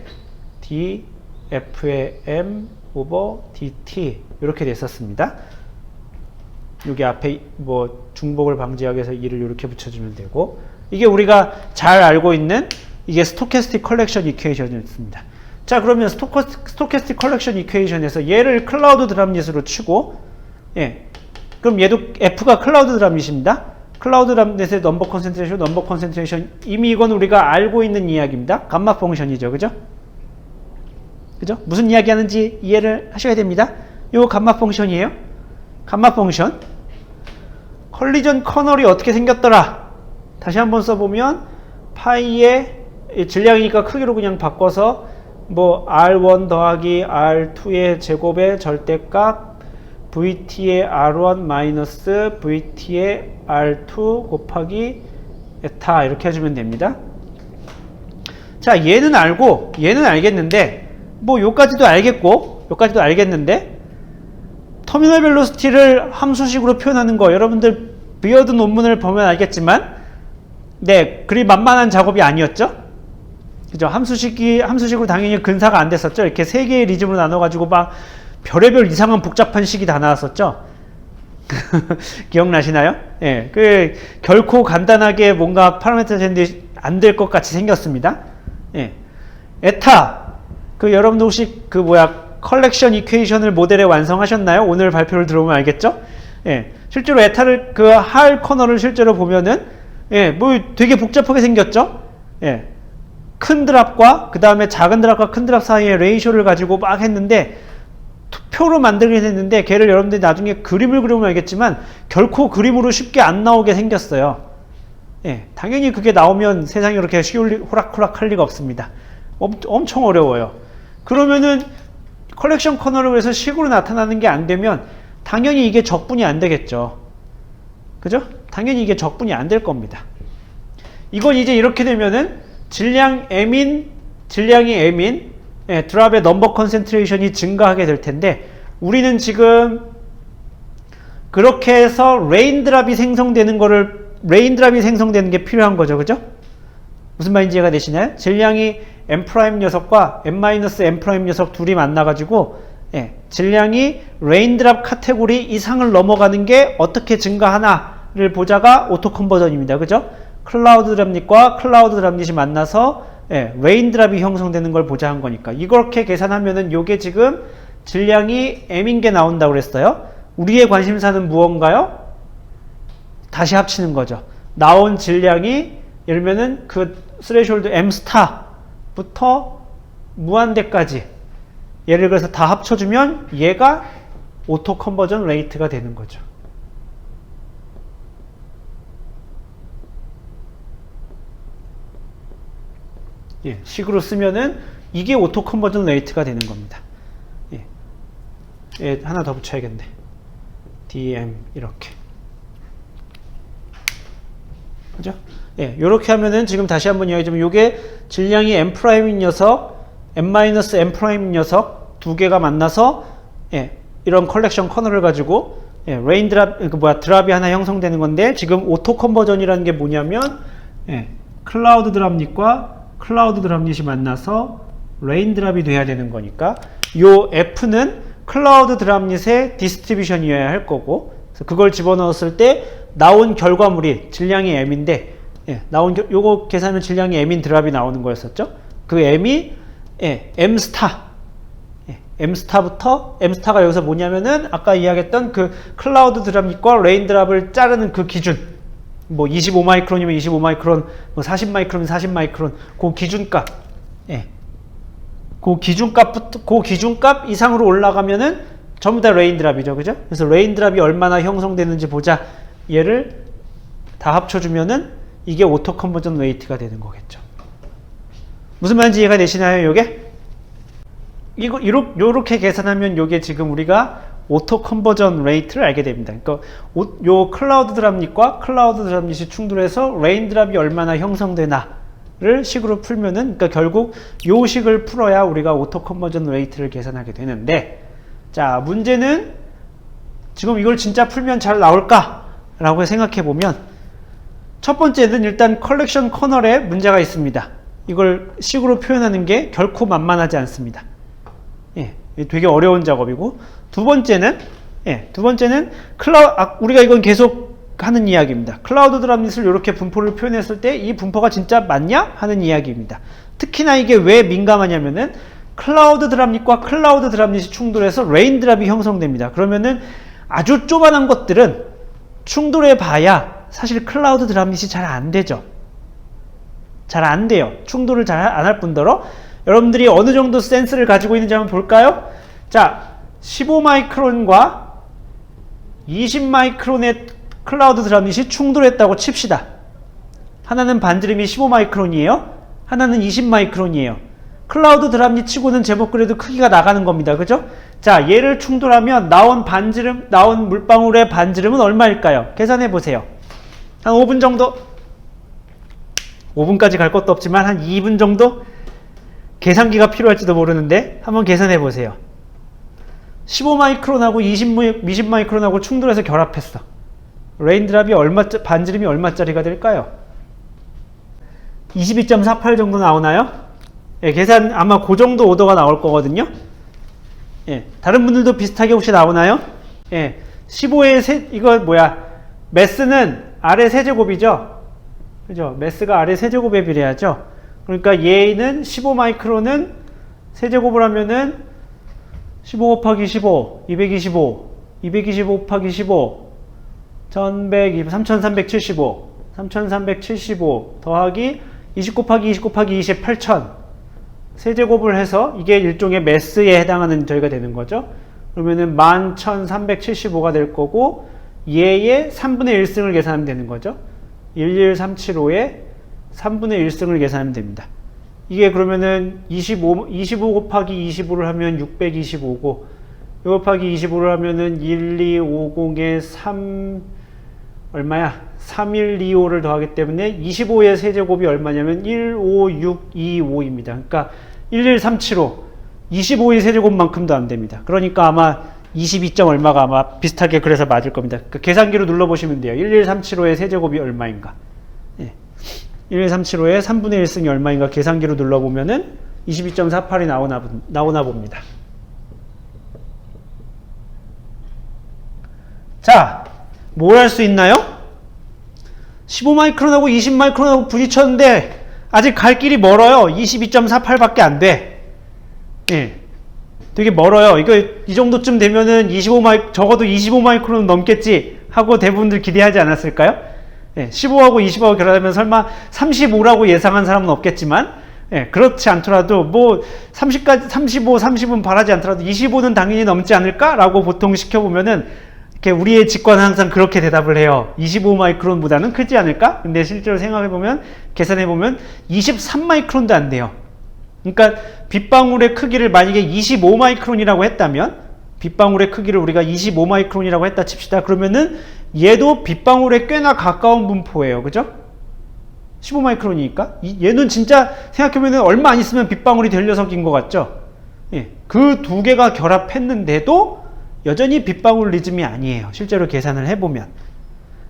A: dF의 M 오버 dt 이렇게 됐었습니다. 여기 앞에 뭐 중복을 방지하기 위해서 2를 이렇게 붙여주면 되고, 이게 우리가 잘 알고 있는 이게 스토캐스틱 컬렉션 이퀘이션이었습니다. 자, 그러면 스토캐스틱 컬렉션 이퀘이션에서 얘를 클라우드 드랍릿으로 치고, 그럼 얘도 F가 클라우드 드랍릿입니다. 클라우드 드랍릿의 넘버 컨센트레이션, 이미 이건 우리가 알고 있는 이야기입니다. 감마 펑션이죠, 그죠? 그죠? 무슨 이야기 하는지 이해를 하셔야 됩니다. 요 감마 펑션이에요. 감마 펑션. 컬리전 커널이 어떻게 생겼더라? 다시 한번 써보면 파이의 질량이니까 크기로 그냥 바꿔서 뭐 R1 더하기 R2의 제곱의 절대값 VT의 R1 마이너스 VT의 R2 곱하기 에타 이렇게 해주면 됩니다. 자, 얘는 알고 얘는 알겠는데 뭐 요까지도 알겠는데 터미널 벨로시티를 함수식으로 표현하는 거, 여러분들 비어드 논문을 보면 알겠지만 그리 만만한 작업이 아니었죠? 그죠? 함수식으로 당연히 근사가 안 됐었죠? 이렇게 세 개의 리즘으로 나눠가지고 막 별의별 이상한 복잡한 식이 다 나왔었죠? 기억나시나요? 결코 간단하게 뭔가 파라미터 젠들이 안 될 것 같이 생겼습니다. 에타, 여러분들 혹시 컬렉션 이퀘이션을 모델에 완성하셨나요? 오늘 발표를 들어보면 알겠죠? 실제로 에타를 할 커널을 실제로 보면은 뭐 되게 복잡하게 생겼죠? 큰 드랍과 그 다음에 작은 드랍과 큰 드랍 사이의 레이쇼를 가지고 막 했는데 표로 만들긴 했는데 걔를 여러분들이 나중에 그림을 그려보면 알겠지만 결코 그림으로 쉽게 안 나오게 생겼어요. 당연히 그게 나오면 세상이 그렇게 호락호락 할 리가 없습니다. 엄청 어려워요. 그러면은 컬렉션 커널을 위해서 식으로 나타나는 게 안 되면 당연히 이게 적분이 안 되겠죠. 그죠? 당연히 이게 적분이 안 될 겁니다. 이건 이제 이렇게 되면은 질량이 M인 드랍의 넘버 컨센트레이션이 증가하게 될 텐데, 우리는 지금 그렇게 해서 레인드랍이 생성되는 게 필요한 거죠. 그죠? 무슨 말인지 이해가 되시나요? 질량이 M' 녀석과 M-M' 녀석 둘이 만나가지고 질량이 레인드랍 카테고리 이상을 넘어가는 게 어떻게 증가하나를 보자가 오토 컨버전입니다. 그죠? 클라우드 드랍릿과 클라우드 드랍릿이 만나서 예, 레인드랍이 형성되는 걸 보자 한 거니까. 이렇게 계산하면은 요게 지금 질량이 m인 게 나온다고 그랬어요. 우리의 관심사는 무언가요? 다시 합치는 거죠. 나온 질량이 예를 들면은 그 스레숄드 m 스타부터 무한대까지 예를 들어서 다 합쳐주면 얘가 오토 컨버전 레이트가 되는 거죠. 예, 식으로 쓰면은 이게 오토 컨버전 레이트가 되는 겁니다. 예, 예, 하나 더 붙여야겠네. DM 이렇게. 그죠? 예, 요렇게 하면은 지금 다시 한번 이야기하자면 요게 질량이 m''인 녀석, m-m'인 녀석 두 개가 만나서 예, 이런 컬렉션 커널을 가지고 예, 레인드랍 드랍이 하나 형성되는 건데 지금 오토 컨버전이라는 게 뭐냐면 예, 클라우드 드랍릿과 클라우드 드랍릿이 만나서 레인드랍이 돼야 되는 거니까 요 F는 클라우드 드랍릿의 디스트리뷰션이어야 할 거고 그래서 그걸 집어넣었을 때 나온 결과물이 질량이 m인데 예, 요거 계산하면 질량이 m인 드랍이 나오는 거였었죠. 그 m이 예, m스타 m스타가 여기서 뭐냐면은 아까 이야기했던 그 클라우드 드랍릿과 레인드랍을 자르는 그 기준 뭐 25마이크론이면 25마이크론, 뭐 40마이크론이면 40마이크론, 그 기준값, 예, 그 기준값 이상으로 올라가면은 전부 다 레인드랍이죠, 그죠? 그래서 레인드랍이 얼마나 형성되는지 보자. 얘를 다 합쳐주면은 이게 오토 컨버전 레이트가 되는 거겠죠. 무슨 말인지 이해가 되시나요, 요게? 요렇게 계산하면 요게 지금 우리가 오토 컨버전 레이트를 알게 됩니다. 그러니까 요 클라우드 드랍릿과 클라우드 드랍릿이 충돌해서 레인드랍이 얼마나 형성되나를 식으로 풀면은 그러니까 결국 요 식을 풀어야 우리가 오토 컨버전 레이트를 계산하게 되는데 자, 문제는 지금 이걸 진짜 풀면 잘 나올까라고 생각해 보면 첫 번째는 일단 컬렉션 커널에 문제가 있습니다. 이걸 식으로 표현하는 게 결코 만만하지 않습니다. 예, 되게 어려운 작업이고 두 번째는 우리가 이건 계속 하는 이야기입니다. 클라우드 드랍릿을 이렇게 분포를 표현했을 때 이 분포가 진짜 맞냐? 하는 이야기입니다. 특히나 이게 왜 민감하냐면은 클라우드 드랍릿과 클라우드 드랍릿이 충돌해서 레인드랍이 형성됩니다. 그러면은 아주 조그만한 것들은 충돌해 봐야 사실 클라우드 드랍릿이 잘 안 되죠. 잘 안 돼요. 충돌을 잘 안 할 뿐더러 여러분들이 어느 정도 센스를 가지고 있는지 한번 볼까요? 자, 15마이크론과 20마이크론의 클라우드 드랍릿이 충돌했다고 칩시다. 하나는 반지름이 15마이크론이에요. 하나는 20마이크론이에요. 클라우드 드랍릿 치고는 제법 그래도 크기가 나가는 겁니다. 그죠? 자, 얘를 충돌하면 나온 물방울의 반지름은 얼마일까요? 계산해 보세요. 한 5분 정도? 5분까지 갈 것도 없지만 한 2분 정도? 계산기가 필요할지도 모르는데 한번 계산해 보세요. 15마이크론하고 20마이크론하고 충돌해서 결합했어. 레인드랍이 반지름이 얼마짜리가 될까요? 22.48 정도 나오나요? 예, 계산 아마 그 정도 오더가 나올 거거든요. 예, 다른 분들도 비슷하게 혹시 나오나요? 예, 15의 이거 매스는 아래 세제곱이죠? 그죠? 매스가 아래 세제곱에 비례하죠? 그러니까 얘는 15마이크론은 세제곱을 하면은 15 곱하기 15, 225, 225 곱하기 15, 3375, 3375 더하기 20 곱하기 20 곱하기 20, 8000 세제곱을 해서 이게 일종의 매스에 해당하는 저희가 되는 거죠. 그러면은 11375가 될 거고 얘의 3분의 1승을 계산하면 되는 거죠. 11375의 3분의 1승을 계산하면 됩니다. 이게 그러면은 25 곱하기 25를 하면 625고 6 곱하기 25를 하면은 1250에 3 얼마야? 3125를 더하기 때문에 25의 세제곱이 얼마냐면 15625입니다. 그러니까 11375 25의 세제곱만큼도 안 됩니다. 그러니까 아마 22점 얼마가 아마 비슷하게 그래서 맞을 겁니다. 그 계산기로 눌러보시면 돼요. 11375의 세제곱이 얼마인가. 예. 11375의 3분의 1승이 얼마인가 계산기로 눌러보면은 22.48이 나오나 봅니다. 자, 뭘 할 수 있나요? 15마이크론하고 20마이크론하고 부딪혔는데 아직 갈 길이 멀어요. 22.48밖에 안 돼. 예. 되게 멀어요. 이 정도쯤 되면은 적어도 25마이크론 넘겠지 하고 대부분들 기대하지 않았을까요? 예. 15하고 20하고 결합하면 설마 35라고 예상한 사람은 없겠지만, 예. 그렇지 않더라도 뭐 30은 바라지 않더라도 25는 당연히 넘지 않을까라고 보통 시켜보면은 이렇게 우리의 직관은 항상 그렇게 대답을 해요. 25마이크론보다는 크지 않을까? 근데 실제로 생각해보면, 계산해보면 23마이크론도 안 돼요. 그러니까 빗방울의 크기를 만약에 25마이크론이라고 했다면, 빗방울의 크기를 우리가 25마이크론이라고 했다 칩시다. 그러면은 얘도 빗방울에 꽤나 가까운 분포예요. 그죠? 15마이크론이니까. 얘는 진짜 생각해보면 얼마 안 있으면 빗방울이 될 녀석인 것 같죠? 예. 그 두 개가 결합했는데도 여전히 빗방울 리즘이 아니에요. 실제로 계산을 해보면.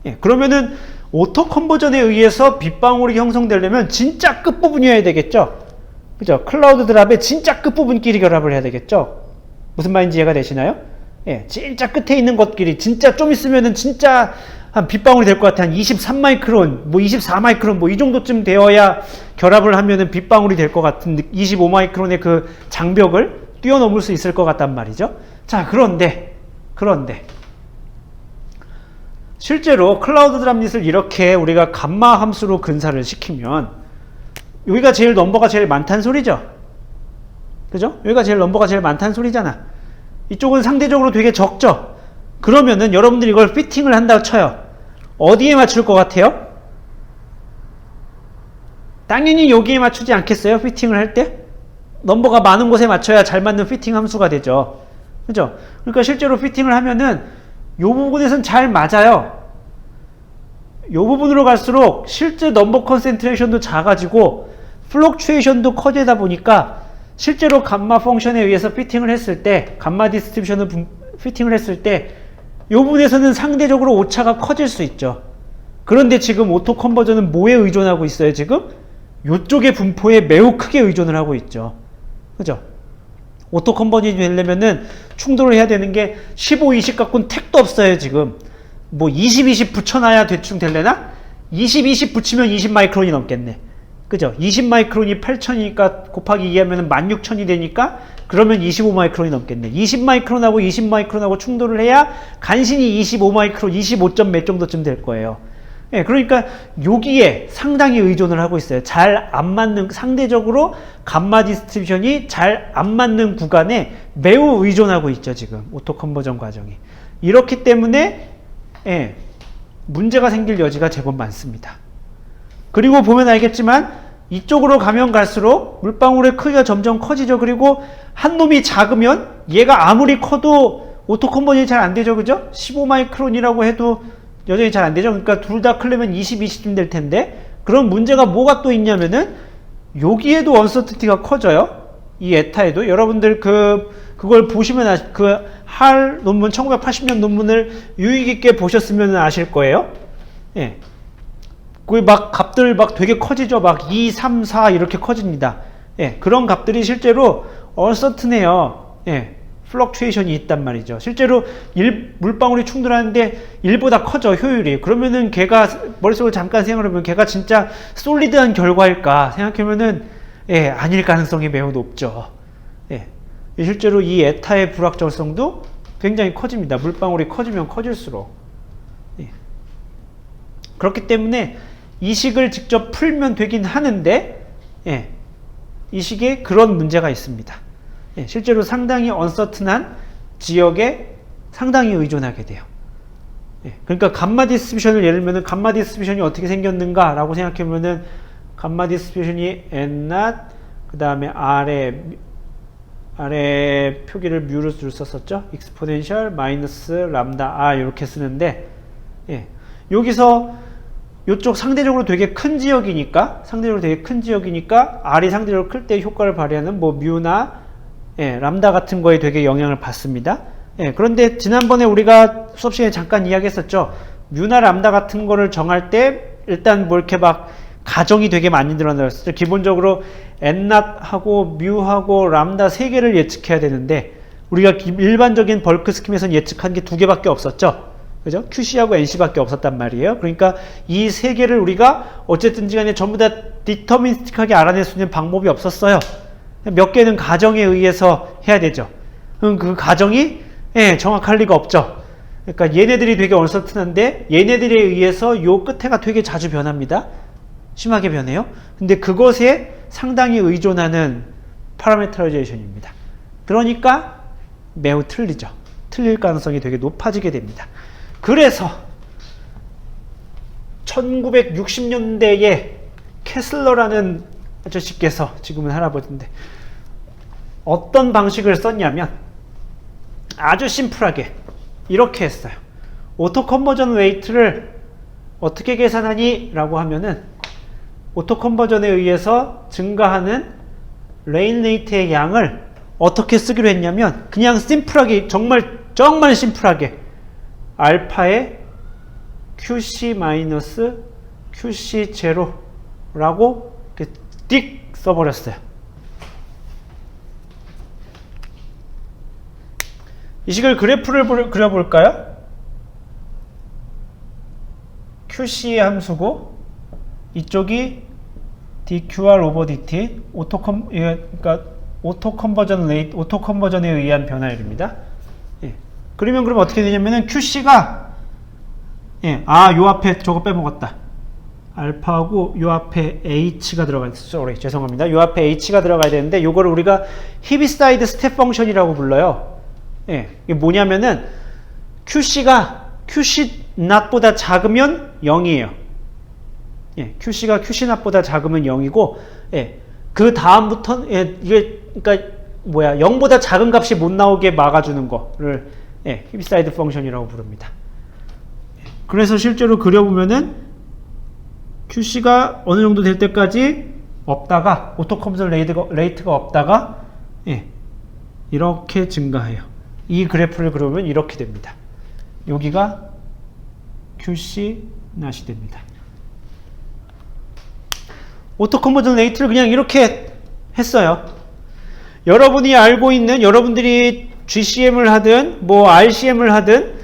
A: 예, 그러면은 오토 컨버전에 의해서 빗방울이 형성되려면 진짜 끝부분이어야 되겠죠. 그죠? 클라우드 드랍의 진짜 끝부분끼리 결합을 해야 되겠죠. 무슨 말인지 이해가 되시나요? 예, 진짜 끝에 있는 것끼리 진짜 좀 있으면은 진짜 한 빗방울이 될 것 같아. 한 23마이크론, 뭐 24마이크론 뭐 이 정도쯤 되어야 결합을 하면은 빗방울이 될 것 같은 25마이크론의 그 장벽을 뛰어넘을 수 있을 것 같단 말이죠. 자, 그런데 실제로 클라우드 드랍릿을 이렇게 우리가 감마 함수로 근사를 시키면 여기가 제일 넘버가 제일 많다는 소리죠. 그죠? 여기가 제일 넘버가 제일 많다는 소리잖아. 이쪽은 상대적으로 되게 적죠. 그러면은 여러분들이 이걸 피팅을 한다고 쳐요. 어디에 맞출 것 같아요? 당연히 여기에 맞추지 않겠어요? 피팅을 할 때? 넘버가 많은 곳에 맞춰야 잘 맞는 피팅 함수가 되죠. 그죠? 그러니까 실제로 피팅을 하면은 요 부분에선 잘 맞아요. 요 부분으로 갈수록 실제 넘버 컨센트레이션도 작아지고 플럭추에이션도 커지다 보니까 실제로 감마 펑션에 의해서 피팅을 했을 때, 감마 디스트리뷰션을 피팅을 했을 때 요 부분에서는 상대적으로 오차가 커질 수 있죠. 그런데 지금 오토 컨버전은 뭐에 의존하고 있어요? 지금 요쪽의 분포에 매우 크게 의존을 하고 있죠. 그죠? 오토 컨버전이 되려면은 충돌을 해야 되는 게 15, 20 갖고는 택도 없어요. 지금 뭐 20, 20 붙여놔야 대충 될래나? 20, 20 붙이면 20 마이크론이 넘겠네. 그죠? 20 마이크론이 8000이니까 곱하기 2 하면 16000이 되니까 그러면 25 마이크론이 넘겠네. 20 마이크론하고 20 마이크론하고 충돌을 해야 간신히 25 마이크론, 25점 몇 정도쯤 될 거예요. 예, 그러니까 여기에 상당히 의존을 하고 있어요. 잘 안 맞는, 상대적으로 감마 디스트리뷰션이 잘 안 맞는 구간에 매우 의존하고 있죠. 지금 오토 컨버전 과정이. 이렇기 때문에 예, 문제가 생길 여지가 제법 많습니다. 그리고 보면 알겠지만 이쪽으로 가면 갈수록 물방울의 크기가 점점 커지죠. 그리고 한 놈이 작으면 얘가 아무리 커도 오토 컨버전이 잘 안 되죠. 그죠? 15 마이크론이라고 해도 여전히 잘 안 되죠. 그러니까 둘 다 크려면 20, 20쯤 될 텐데, 그럼 문제가 뭐가 또 있냐면은 여기에도 언서티티가 커져요. 이 에타에도. 여러분들 그걸 보시면 할 논문, 1980년 논문을 유익 있게 보셨으면 아실 거예요. 예. 그 막 값들 막 되게 커지죠. 막 2, 3, 4 이렇게 커집니다. 예. 그런 값들이 실제로 언서튼해요. 예. 플럭추에이션이 있단 말이죠. 실제로 물방울이 충돌하는데 1보다 커져, 효율이. 그러면은 걔가, 머릿속으로 잠깐 생각해보면 걔가 진짜 솔리드한 결과일까 생각하면은, 예, 아닐 가능성이 매우 높죠. 예. 실제로 이 에타의 불확정성도 굉장히 커집니다. 물방울이 커지면 커질수록. 예. 그렇기 때문에 이 식을 직접 풀면 되긴 하는데, 예. 이 식에 그런 문제가 있습니다. 예, 실제로 상당히 언서튼한 지역에 상당히 의존하게 돼요. 예, 그러니까 감마 디스트리뷰션을 예를 들면 감마 디스트리뷰션이 어떻게 생겼는가 라고 생각해보면은 감마 디스트리뷰션이 n0 그 다음에 아래 표기를 뮤로 썼었죠. exponential 마이너스 람다 r 이렇게 쓰는데, 예, 여기서 요쪽 상대적으로 되게 큰 지역이니까 r이 상대적으로 클 때 효과를 발휘하는 뭐 뮤나 예, 람다 같은 거에 되게 영향을 받습니다. 예, 그런데 지난번에 우리가 수업 시간에 잠깐 이야기했었죠. 뮤나 람다 같은 거를 정할 때 일단 뭐 이렇게 막 가정이 되게 많이 늘어났어요. 기본적으로 n0하고 뮤하고 람다 3개를 예측해야 되는데 우리가 일반적인 벌크 스킴에서는 예측한 게 2개밖에 없었죠. 그죠? QC하고 NC밖에 없었단 말이에요. 그러니까 이 세 개를 우리가 어쨌든지 간에 전부 다 디터미니스틱하게 알아낼 수 있는 방법이 없었어요. 몇 개는 가정에 의해서 해야 되죠. 그 가정이 정확할 리가 없죠. 그러니까 얘네들이 되게 언서튼한데 얘네들에 의해서 요 끝에가 되게 자주 변합니다. 심하게 변해요. 근데 그것에 상당히 의존하는 파라메트라이제이션입니다. 그러니까 매우 틀리죠. 틀릴 가능성이 되게 높아지게 됩니다. 그래서 1960년대에 캐슬러라는 아저씨께서, 지금은 할아버지인데, 어떤 방식을 썼냐면 아주 심플하게 이렇게 했어요. 오토 컨버전 레이트를 어떻게 계산하니? 라고 하면은 오토 컨버전에 의해서 증가하는 레인 레이트의 양을 어떻게 쓰기로 했냐면 그냥 심플하게, 정말 심플하게 알파의 QC- QC0라고 이렇게 띡 써버렸어요. 이 식을 그래프를 그려볼까요? QC 함수고 이쪽이 DQR over DT 그러니까 오토 컨버전에 의한 변화율입니다. 그러면 그럼 어떻게 되냐면은 QC가 요 앞에 저거 빼먹었다. 알파하고 요 앞에 H가 들어가야 돼. 죄송합니다. 요 앞에 H가 들어가야 되는데 요거를 우리가 히비사이드 스텝 펑션이라고 불러요. 이게 뭐냐면은 QC가 QC not보다 작으면 0이에요. QC가 QC not보다 작으면 0이고 그 다음부터는 이게 그러니까 0보다 작은 값이 못 나오게 막아주는 거를 히비사이드 펑션이라고 부릅니다. 그래서 실제로 그려보면은 QC가 어느 정도 될 때까지 없다가 오토 컨버전 레이트가 없다가 이렇게 증가해요. 이 그래프를 그려보면 이렇게 됩니다. 여기가 QC not이 됩니다. 오토 컨버전 레이트를 그냥 이렇게 했어요. 여러분이 알고 있는, 여러분들이 GCM을 하든 뭐 RCM을 하든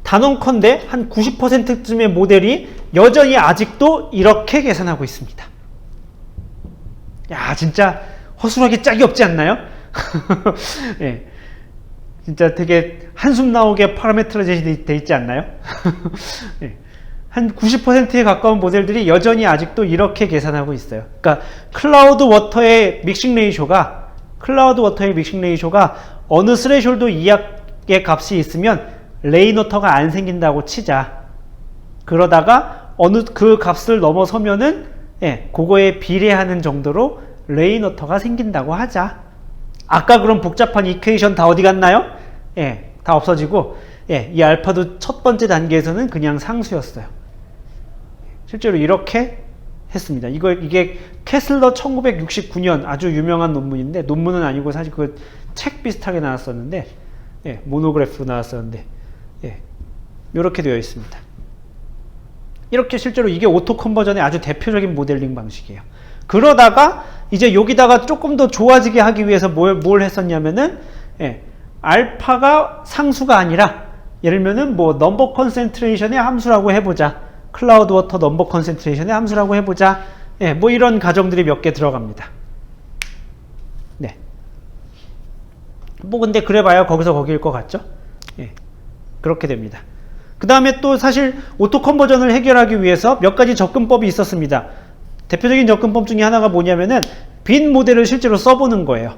A: 단언컨대 한 90%쯤의 모델이 여전히 아직도 이렇게 계산하고 있습니다. 야, 진짜 허술하게 짝이 없지 않나요? 진짜 되게 한숨 나오게 파라메트라이제이션이 돼 있지 않나요? 한 90%에 가까운 모델들이 여전히 아직도 이렇게 계산하고 있어요. 그러니까 클라우드 워터의 믹싱 레이쇼가 어느 스레숄드 이하의 값이 있으면 레인워터가 안 생긴다고 치자. 그러다가 어느 그 값을 넘어서면은 그거에 비례하는 정도로 레인워터가 생긴다고 하자. 아까 그런 복잡한 이퀘이션 다 어디 갔나요? 다 없어지고 이 알파도 첫 번째 단계에서는 그냥 상수였어요. 실제로 이렇게 했습니다. 이게 캐슬러 1969년 아주 유명한 논문인데, 논문은 아니고 사실 그 책 비슷하게 나왔었는데, 모노그래프로 나왔었는데, 이렇게 되어 있습니다. 이렇게 실제로 이게 오토 컨버전의 아주 대표적인 모델링 방식이에요. 그러다가 이제 여기다가 조금 더 좋아지게 하기 위해서 뭘 했었냐면은, 알파가 상수가 아니라, 예를 들면은 뭐 넘버 컨센트레이션의 함수라고 해보자. 클라우드 워터 넘버 컨센트레이션의 함수라고 해보자. 뭐 이런 가정들이 몇 개 들어갑니다. 뭐 근데 그래봐야 거기서 거기일 것 같죠? 그렇게 됩니다. 그 다음에 또 사실 오토 컨버전을 해결하기 위해서 몇 가지 접근법이 있었습니다. 대표적인 접근법 중에 하나가 뭐냐면은 빈 모델을 실제로 써보는 거예요.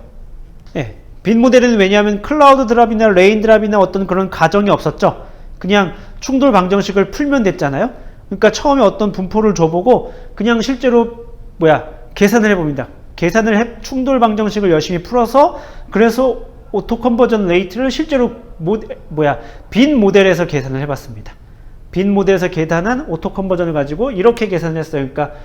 A: 빈 모델은 왜냐하면 클라우드 드랍이나 레인 드랍이나 어떤 그런 가정이 없었죠. 그냥 충돌 방정식을 풀면 됐잖아요. 그러니까 처음에 어떤 분포를 줘보고 그냥 실제로 계산을 해봅니다. 충돌 방정식을 열심히 풀어서 그래서 오토 컨버전 레이트를 실제로 빈 모델에서 계산을 해봤습니다. 빈 모델에서 계산한 오토 컨버전을 가지고 이렇게 계산을 했어요. 그러니까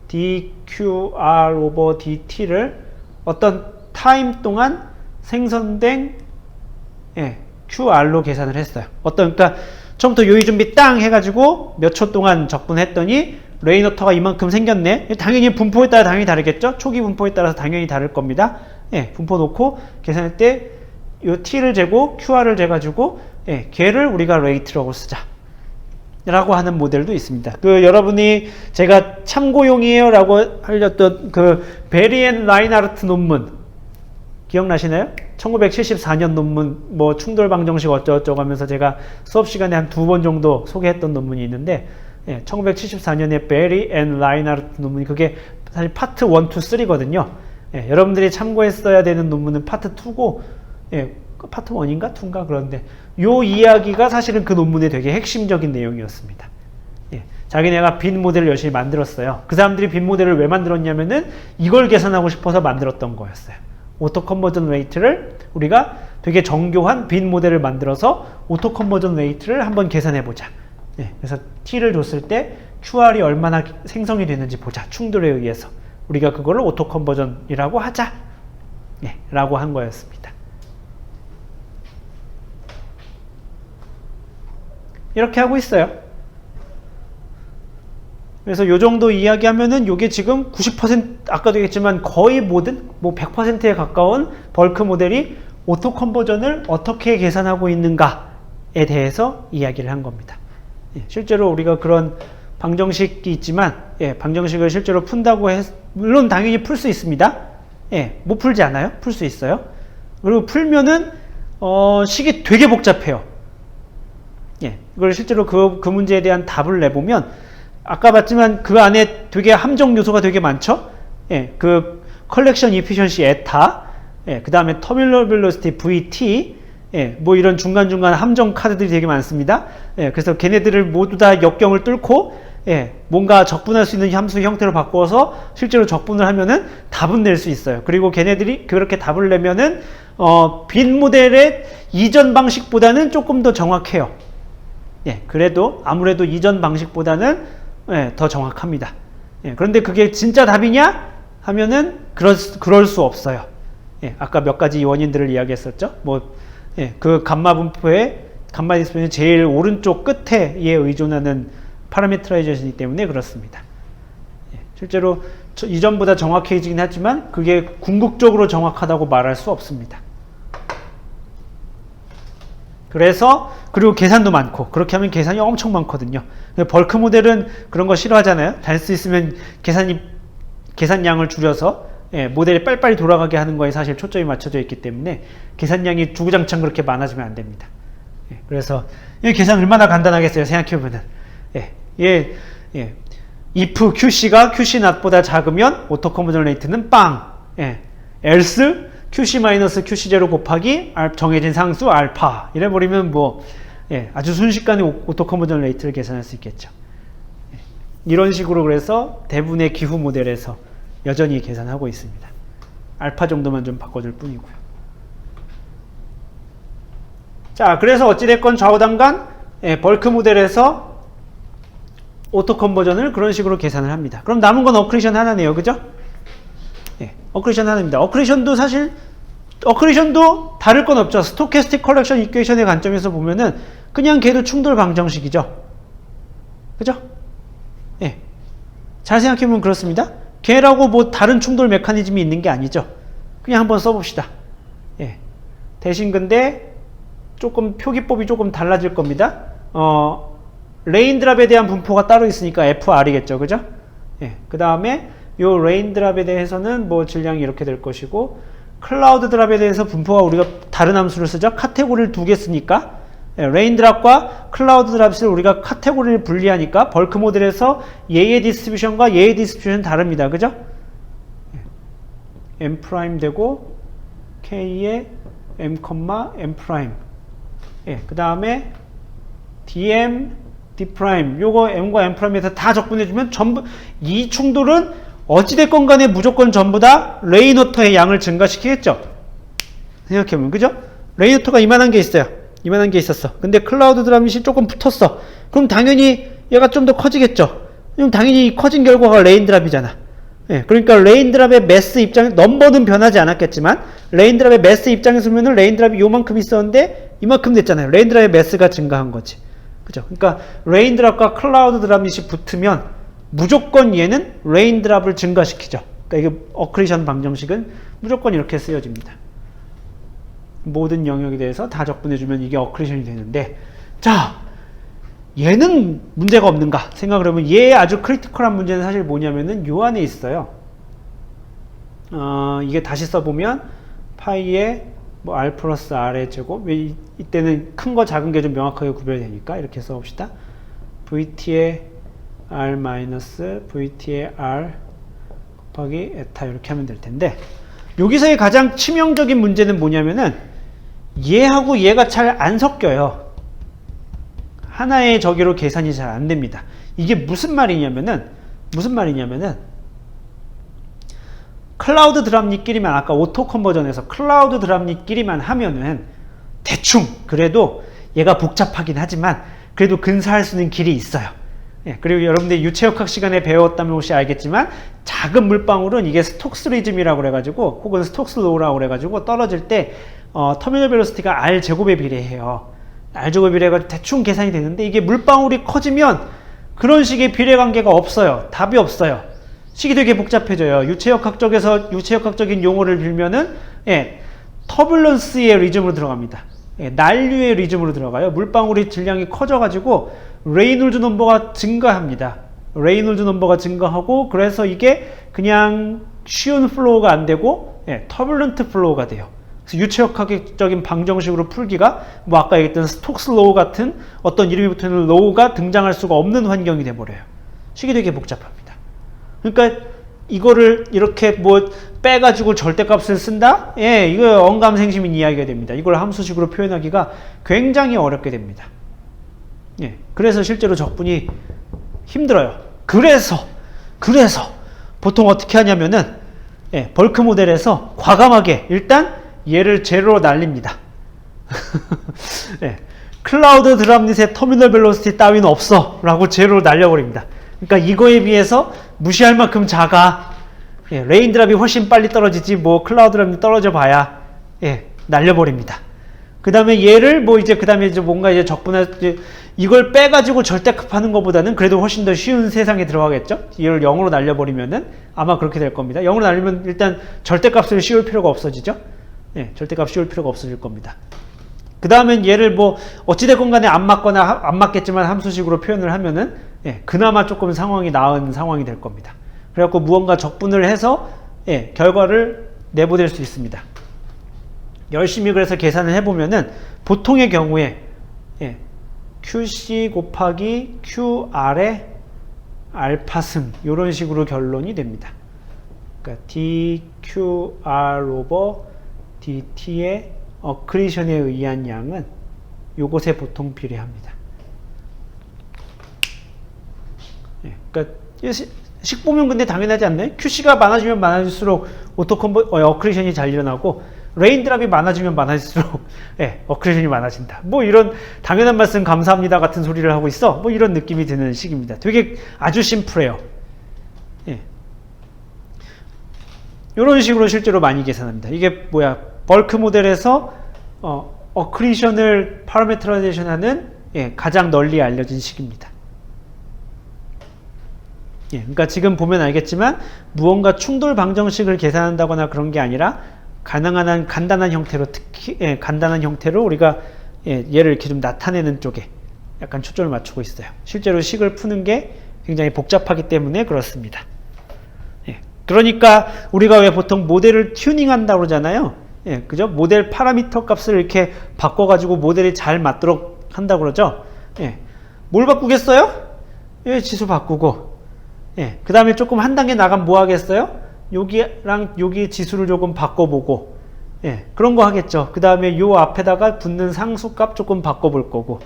A: DQR over DT를 어떤 타임 동안 생성된 QR로 계산을 했어요. 그러니까 처음부터 요의 준비 땅 해가지고 몇 초 동안 적분했더니 레인워터가 이만큼 생겼네. 당연히 분포에 따라 당연히 다르겠죠. 초기 분포에 따라서 당연히 다를 겁니다. 분포 놓고 계산할 때 요 T를 재고 QR을 재가지고 걔를 우리가 레이트라고 쓰자. 라고 하는 모델도 있습니다. 그 여러분이 제가 참고용이에요 라고 알렸던 그 베리 앤 라인하르트 논문 기억나시나요? 1974년 논문 뭐 충돌 방정식 어쩌고저쩌고 하면서 제가 수업 시간에 한 2번 정도 소개했던 논문이 있는데 1974년에 베리 앤 라인하르트 논문이 그게 사실 파트 1, 2, 3거든요. 여러분들이 참고했어야 되는 논문은 파트 2고 파트 1인가 2인가 그런데 요 이야기가 사실은 그 논문의 되게 핵심적인 내용이었습니다. 자기네가 빈 모델을 열심히 만들었어요. 그 사람들이 빈 모델을 왜 만들었냐면은 이걸 계산하고 싶어서 만들었던 거였어요. 오토 컨버전 레이트를 우리가 되게 정교한 빈 모델을 만들어서 오토 컨버전 레이트를 한번 계산해 보자. 그래서 T를 줬을 때 QR이 얼마나 생성이 되는지 보자. 충돌에 의해서. 우리가 그거를 오토 컨버전이라고 하자. 라고 한 거였습니다. 이렇게 하고 있어요. 그래서 요 정도 이야기하면은 요게 지금 90% 아까도 얘기했지만 거의 모든 뭐 100%에 가까운 벌크 모델이 오토 컨버전을 어떻게 계산하고 있는가에 대해서 이야기를 한 겁니다. 실제로 우리가 그런 방정식이 있지만 방정식을 실제로 푼다고 물론 당연히 풀 수 있습니다. 못 풀지 않아요. 풀 수 있어요. 그리고 풀면은 식이 되게 복잡해요. 이걸 실제로 그 문제에 대한 답을 내보면 아까 봤지만 그 안에 되게 함정 요소가 되게 많죠. 그 컬렉션 이피션시 에타, 그 다음에 터미널 벨로시티 VT, 뭐 이런 중간중간 함정 카드들이 되게 많습니다. 그래서 걔네들을 모두 다 역경을 뚫고 뭔가 적분할 수 있는 함수 형태로 바꿔서 실제로 적분을 하면은 답은 낼 수 있어요. 그리고 걔네들이 그렇게 답을 내면은 빈 모델의 이전 방식보다는 조금 더 정확해요. 그래도 아무래도 이전 방식보다는 더 정확합니다. 그런데 그게 진짜 답이냐 하면은 그럴 수 없어요. 아까 몇 가지 원인들을 이야기했었죠. 뭐 그 감마 분포의 감마 디스플레이는 제일 오른쪽 끝에 의존하는 파라미터라이제이션이기 때문에 그렇습니다. 실제로 이전보다 정확해지긴 하지만 그게 궁극적으로 정확하다고 말할 수 없습니다. 그리고 계산도 많고 그렇게 하면 계산이 엄청 많거든요. 벌크 모델은 그런 거 싫어하잖아요. 잘 수 있으면 계산량을 줄여서 모델이 빨리빨리 돌아가게 하는 거에 사실 초점이 맞춰져 있기 때문에 계산량이 주구장창 그렇게 많아지면 안 됩니다. 그래서 이 계산 얼마나 간단하겠어요. 생각해보면 if QC가 QC not보다 작으면 오토 컨버전 레이트는 빵. else QC-QC0 곱하기 정해진 상수 알파 이래버리면 뭐 아주 순식간에 오토 컨버전 레이트를 계산할 수 있겠죠. 이런 식으로 그래서 대부분의 기후 모델에서 여전히 계산하고 있습니다. 알파 정도만 좀 바꿔줄 뿐이고요. 자, 그래서 어찌됐건 좌우단간 벌크 모델에서 오토 컨버전을 그런 식으로 계산을 합니다. 그럼 남은 건 어크리션 하나네요. 그죠? 어크리션 하나입니다. 어크리션도 다를 건 없죠. 스토캐스틱 컬렉션 이퀘이션의 관점에서 보면은 그냥 걔도 충돌 방정식이죠. 그죠? 잘 생각해보면 그렇습니다. 걔라고 뭐 다른 충돌 메커니즘이 있는 게 아니죠. 그냥 한번 써봅시다. 대신 근데 조금 표기법이 조금 달라질 겁니다. 레인드랍에 대한 분포가 따로 있으니까 FR이겠죠. 그죠? 그 다음에 요 레인드랍에 대해서는 뭐 질량이 이렇게 될 것이고 클라우드 드랍에 대해서 분포가 우리가 다른 함수를 쓰죠. 카테고리를 2개 쓰니까 레인드랍과 클라우드 드랍을 우리가 카테고리를 분리하니까 벌크 모델에서 얘의 디스트리뷰션과 얘의 디스트리뷰션 다릅니다. 그죠? M 프라임 되고 K의 M, M 프라임. 그 다음에 DM, D 프라임. 요거 M과 M 프라임에서 다 적분해주면 전부 이 충돌은 어찌됐건 간에 무조건 전부 다 레이노터의 양을 증가시키겠죠. 생각해보면 그죠? 레이노터가 이만한 게 있어요. 이만한 게 있었어. 근데 클라우드 드랍이 조금 붙었어. 그럼 당연히 얘가 좀 더 커지겠죠. 그럼 당연히 커진 결과가 레인드랍이잖아. 그러니까 레인드랍의 매스 입장, 넘버는 변하지 않았겠지만 레인드랍의 매스 입장에서 보면 레인드랍이 요만큼 있었는데 이만큼 됐잖아요. 레인드랍의 매스가 증가한 거지. 그죠? 그러니까 레인드랍과 클라우드 드랍이 붙으면 무조건 얘는 레인드랍을 증가시키죠. 그러니까 이게 어크리션 방정식은 무조건 이렇게 쓰여집니다. 모든 영역에 대해서 다 적분해주면 이게 어크리션이 되는데, 자, 얘는 문제가 없는가 생각을 해보면 얘의 아주 크리티컬한 문제는 사실 뭐냐면은 요 안에 있어요. 이게 다시 써보면 파이의 뭐 r 플러스 r의 제곱, 이때는 큰 거 작은 게 좀 명확하게 구별되니까 이렇게 써봅시다. vt의 r 마이너스 vt의 r 곱하기 에타 이렇게 하면 될 텐데, 여기서의 가장 치명적인 문제는 뭐냐면은 얘하고 얘가 잘 안 섞여요. 하나의 저기로 계산이 잘 안 됩니다. 이게 무슨 말이냐면은 클라우드 드랍릿끼리만, 아까 오토 컨버전에서 클라우드 드랍릿끼리만 하면은 대충 그래도 얘가 복잡하긴 하지만 그래도 근사할 수 있는 길이 있어요. 예, 그리고 여러분들 유체역학 시간에 배웠다면 혹시 알겠지만 작은 물방울은 이게 스톡스 리즘이라고 그래가지고, 혹은 스톡스 로우라고 그래가지고 떨어질 때 터미널 벨로시티가 r 제곱에 비례해요. r 제곱에 비례해가지고 대충 계산이 되는데, 이게 물방울이 커지면 그런 식의 비례 관계가 없어요. 답이 없어요. 식이 되게 복잡해져요. 유체역학적인 용어를 빌면은, 예, 터뷸런스의 리즘으로 들어갑니다. 예, 난류의 리즘으로 들어가요. 물방울이 질량이 커져가지고 레이놀즈 넘버가 증가합니다. 레이놀즈 넘버가 증가하고, 그래서 이게 그냥 쉬운 플로우가 안 되고, 예, 터뷸런트 플로우가 돼요. 그래서 유체역학적인 방정식으로 풀기가 뭐 아까 얘기했던 스톡스 로우 같은 어떤 이름이 붙는 로우가 등장할 수가 없는 환경이 돼버려요. 식이 되게 복잡합니다. 그러니까 이거를 이렇게 뭐 빼가지고 절대값을 쓴다? 예, 이거 언감생심인 이야기가 됩니다. 이걸 함수식으로 표현하기가 굉장히 어렵게 됩니다. 예, 그래서 실제로 적분이 힘들어요. 그래서 보통 어떻게 하냐면은, 예, 벌크 모델에서 과감하게 일단 얘를 제로로 날립니다. 예, 클라우드 드랍릿의 터미널 벨로시티 따위는 없어 라고 제로로 날려버립니다. 그러니까 이거에 비해서 무시할 만큼 작아. 예, 레인드랍이 훨씬 빨리 떨어지지 뭐 클라우드 드랍이 떨어져 봐야, 예, 날려버립니다. 그 다음에 얘를 뭐 이제 그 다음에 이제 뭔가 이제 적분할, 이걸 빼가지고 절대값하는 것보다는 그래도 훨씬 더 쉬운 세상에 들어가겠죠? 이걸 0으로 날려버리면은 아마 그렇게 될 겁니다. 0으로 날리면 일단 절대값을 씌울 필요가 없어지죠? 예, 절대값 씌울 필요가 없어질 겁니다. 그 다음엔 얘를 뭐 어찌됐건 간에 안 맞거나 안 맞겠지만 함수식으로 표현을 하면은, 예, 그나마 조금 상황이 나은 상황이 될 겁니다. 그래갖고 무언가 적분을 해서, 예, 결과를 내보낼 수 있습니다. 열심히 그래서 계산을 해보면은 보통의 경우에, 예, QC 곱하기 QR의 알파승 이런 식으로 결론이 됩니다. 그러니까 DQR 오버 DT의 어크리션에 의한 양은 요것에 보통 비례합니다. 예, 그러니까 식 보면 근데 당연하지 않나요? QC가 많아지면 많아질수록 어크리션이 잘 일어나고, 레인드랍이 많아지면 많아질수록, 예, 어크리션이 많아진다. 뭐 이런 당연한 말씀 감사합니다 같은 소리를 하고 있어. 뭐 이런 느낌이 드는 식입니다. 되게 아주 심플해요. 예. 이런 식으로 실제로 많이 계산합니다. 이게 뭐야? 벌크 모델에서 어크리션을 파라메트라이제이션 하는, 예, 가장 널리 알려진 식입니다. 예, 그러니까 지금 보면 알겠지만 무언가 충돌 방정식을 계산한다거나 그런 게 아니라 가능한 한 간단한 형태로, 특히, 예, 간단한 형태로 우리가, 예, 얘를 이렇게 좀 나타내는 쪽에 약간 초점을 맞추고 있어요. 실제로 식을 푸는 게 굉장히 복잡하기 때문에 그렇습니다. 예, 그러니까 우리가 왜 보통 모델을 튜닝한다고 그러잖아요. 예, 그죠? 모델 파라미터 값을 이렇게 바꿔가지고 모델이 잘 맞도록 한다고 그러죠. 예, 뭘 바꾸겠어요? 예, 지수 바꾸고, 예, 그 다음에 조금 한 단계 나가면 뭐 하겠어요? 여기랑 여기 지수를 조금 바꿔보고, 예, 그런 거 하겠죠. 그 다음에 요 앞에다가 붙는 상수값 조금 바꿔볼 거고,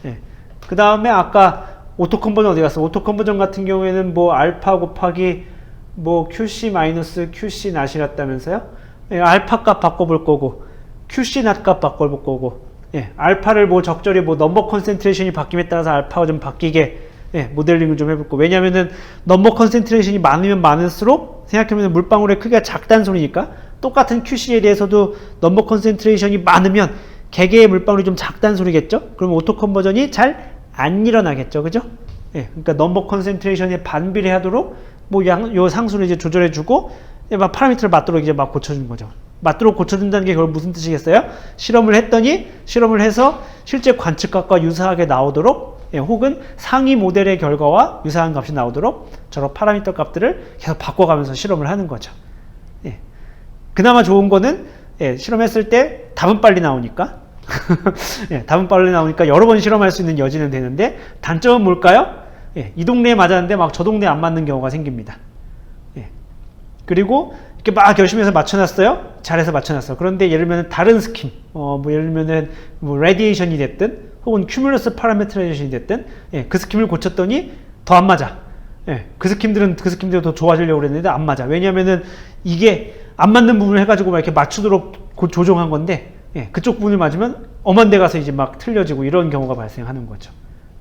A: 예, 그 다음에 아까 오토 컨버전 어디 갔어? 오토 컨버전 같은 경우에는 뭐 알파 곱하기 뭐 QC 마이너스 QC 낫이랬다면서요? 예, 알파 값 바꿔볼 거고, QC 낫 값 바꿔볼 거고, 예, 알파를 뭐 적절히 뭐 넘버 컨센트레이션이 바뀜에 따라서 알파가 좀 바뀌게, 예, 모델링을 좀 해볼 거. 왜냐면은 넘버 컨센트레이션이 많으면 많을수록 생각해보면 물방울의 크기가 작다는 소리니까, 똑같은 QC에 대해서도 넘버 컨센트레이션이 많으면 개개의 물방울이 좀 작다는 소리겠죠? 그럼 오토 컨버전이 잘 안 일어나겠죠, 그죠? 예, 그러니까 넘버 컨센트레이션에 반비례하도록 뭐 요 상수를 이제 조절해주고, 예, 막 파라미터를 맞도록 이제 막 고쳐주는 거죠. 맞도록 고쳐준다는 게 그걸 무슨 뜻이겠어요? 실험을 했더니, 실험을 해서 실제 관측값과 유사하게 나오도록 예, 혹은 상위 모델의 결과와 유사한 값이 나오도록 저런 파라미터 값들을 계속 바꿔가면서 실험을 하는 거죠. 예. 그나마 좋은 거는 예, 실험했을 때 답은 빨리 나오니까 예, 답은 빨리 나오니까 여러 번 실험할 수 있는 여지는 되는데 단점은 뭘까요? 예, 이 동네에 맞았는데 막 저 동네에 안 맞는 경우가 생깁니다. 예. 그리고 이렇게 막 열심히 해서 맞춰놨어요. 잘해서 맞춰놨어. 그런데 예를 들면 다른 스킴, 뭐 예를 들면은 뭐 레디에이션이 됐든 혹은 큐뮬러스 파라메트라이제이션이 됐든 예, 그 스킴을 고쳤더니 더 안 맞아. 예, 그 스킴들은 더 좋아지려고 그랬는데 안 맞아. 왜냐면은 이게 안 맞는 부분을 해가지고 막 이렇게 맞추도록 조정한 건데 예, 그쪽 부분을 맞으면 엄한 데 가서 이제 막 틀려지고 이런 경우가 발생하는 거죠.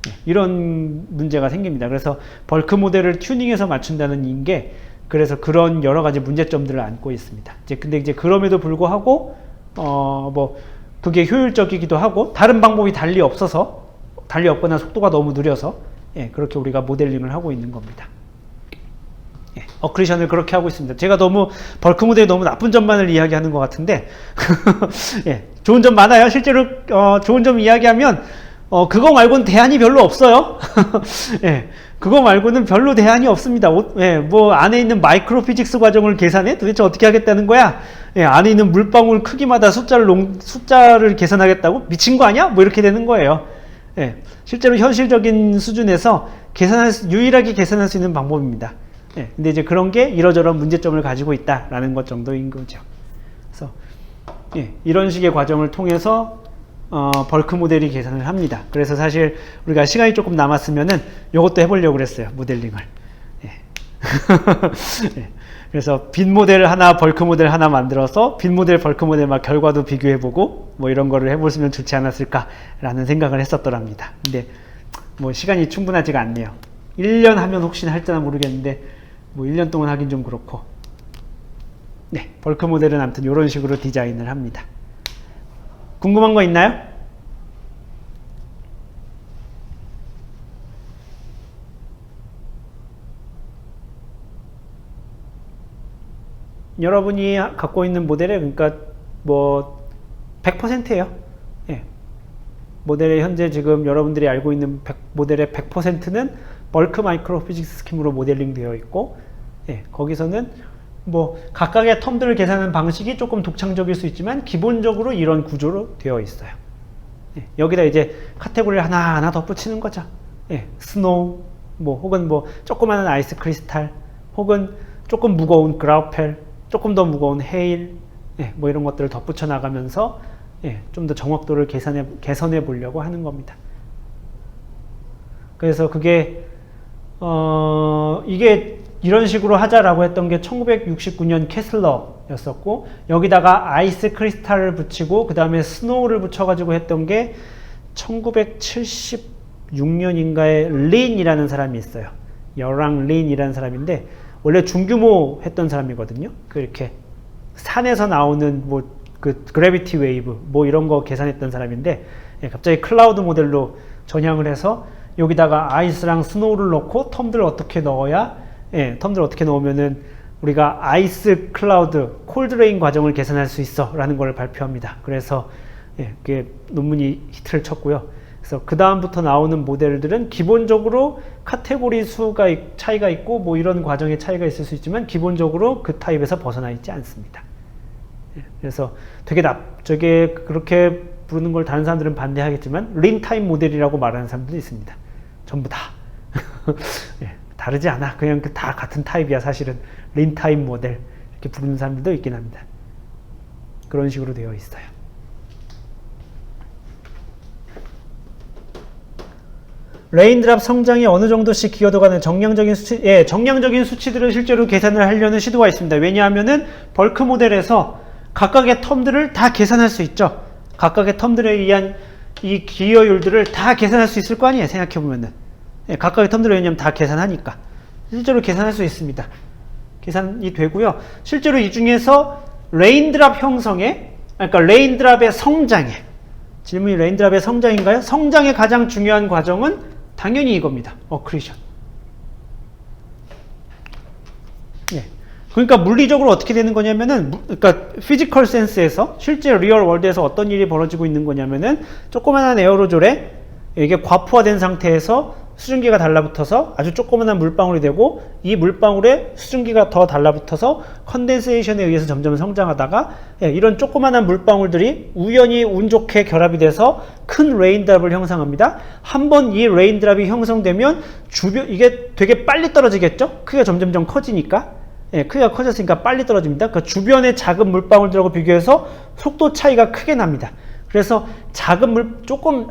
A: 예, 이런 문제가 생깁니다. 그래서 벌크 모델을 튜닝해서 맞춘다는 게 그래서 그런 여러 가지 문제점들을 안고 있습니다. 근데 이제 그럼에도 불구하고 뭐 그게 효율적이기도 하고 다른 방법이 달리 없거나 속도가 너무 느려서 예, 그렇게 우리가 모델링을 하고 있는 겁니다. 예, 어크리션을 그렇게 하고 있습니다. 제가 너무 벌크 모델이 너무 나쁜 점만을 이야기하는 것 같은데 예, 좋은 점 많아요. 실제로 좋은 점 이야기하면 그거 말고는 대안이 별로 없어요. 예, 그거 말고는 별로 대안이 없습니다. 예, 뭐 안에 있는 마이크로 피직스 과정을 계산해? 도대체 어떻게 하겠다는 거야? 예, 안에 있는 물방울 크기마다 숫자를 계산하겠다고? 미친 거 아니야? 뭐 이렇게 되는 거예요. 예, 실제로 현실적인 수준에서 유일하게 계산할 수 있는 방법입니다. 예, 근데 이제 그런 게 이러저런 문제점을 가지고 있다라는 것 정도인 거죠. 그래서 예, 이런 식의 과정을 통해서 벌크 모델이 계산을 합니다. 그래서 사실 우리가 시간이 조금 남았으면은 이것도 해보려고 그랬어요. 모델링을. 예. 예. 그래서 빈 모델 하나, 벌크 모델 하나 만들어서 빈 모델, 벌크 모델 막 결과도 비교해보고 뭐 이런 거를 해보시면 좋지 않았을까라는 생각을 했었더랍니다. 근데 뭐 시간이 충분하지가 않네요. 1년 하면 혹시나 할지나 모르겠는데 뭐 1년 동안 하긴 좀 그렇고. 네, 벌크 모델은 아무튼 이런 식으로 디자인을 합니다. 궁금한 거 있나요? 여러분이 갖고 있는 모델에 그러니까 뭐 100%예요. 예. 모델의 현재 지금 여러분들이 알고 있는 모델의 100%는 벌크 마이크로 피직스 스킴으로 모델링 되어 있고 예, 거기서는 뭐 각각의 텀들을 계산하는 방식이 조금 독창적일 수 있지만 기본적으로 이런 구조로 되어 있어요. 예, 여기다 이제 카테고리를 하나하나 덧붙이는 거죠. 예, 스노우, 뭐 혹은 뭐 조그마한 아이스 크리스탈, 혹은 조금 무거운 그라우펠, 조금 더 무거운 헤일, 예, 뭐 이런 것들을 덧붙여 나가면서 예, 좀 더 정확도를 개선해 보려고 하는 겁니다. 그래서 그게 이게 이런 식으로 하자라고 했던 게 1969년 캐슬러였었고 여기다가 아이스 크리스탈을 붙이고 그 다음에 스노우를 붙여가지고 했던 게 1976년인가에 린이라는 사람이 있어요. 여랑 린이라는 사람인데 원래 중규모 했던 사람이거든요. 그렇게 산에서 나오는 뭐 그 그래비티 웨이브 뭐 이런 거 계산했던 사람인데 예, 갑자기 클라우드 모델로 전향을 해서 여기다가 아이스랑 스노우를 넣고 텀들을 어떻게 넣어야 예, 텀들을 어떻게 넣으면은 우리가 아이스 클라우드 콜드레인 과정을 계산할 수 있어 라는 걸 발표합니다. 그래서 예, 그게 논문이 히트를 쳤고요. 그래서 그 다음부터 나오는 모델들은 기본적으로 카테고리 수가 차이가 있고 뭐 이런 과정의 차이가 있을 수 있지만 기본적으로 그 타입에서 벗어나 있지 않습니다. 예, 그래서 되게 저게 그렇게 부르는 걸 다른 사람들은 반대하겠지만 린 타입 모델이라고 말하는 사람들도 있습니다. 전부 다 예, 다르지 않아. 그냥 다 같은 타입이야. 사실은 린 타입 모델 이렇게 부르는 사람들도 있긴 합니다. 그런 식으로 되어 있어요. 레인드랍 성장이 어느 정도씩 기여도가 정량적인 수치, 예, 정량적인 수치들을 실제로 계산을 하려는 시도가 있습니다. 왜냐하면은 벌크 모델에서 각각의 텀들을 다 계산할 수 있죠. 각각의 텀들에 의한 이 기여율들을 다 계산할 수 있을 거 아니에요. 생각해보면은. 예, 각각의 텀들을 왜냐면 다 계산하니까. 실제로 계산할 수 있습니다. 계산이 되고요. 실제로 이 중에서 레인드랍 형성에, 그러니까 레인드랍의 성장에, 질문이 레인드랍의 성장인가요? 성장의 가장 중요한 과정은 당연히 이겁니다. 어크리션. 예. 그러니까 물리적으로 어떻게 되는 거냐면은, 그러니까 피지컬 센스에서 실제 리얼 월드에서 어떤 일이 벌어지고 있는 거냐면은 조그만한 에어로졸에 이게 과포화된 상태에서 수증기가 달라붙어서 아주 조그만한 물방울이 되고 이 물방울에 수증기가 더 달라붙어서 컨덴세이션에 의해서 점점 성장하다가 이런 조그만한 물방울들이 우연히 운 좋게 결합이 돼서 큰 레인드랍을 형성합니다. 한번 이 레인드랍이 형성되면 이게 되게 빨리 떨어지겠죠? 크기가 점점점 커지니까. 크기가 커졌으니까 빨리 떨어집니다. 그 주변의 작은 물방울들하고 비교해서 속도 차이가 크게 납니다. 그래서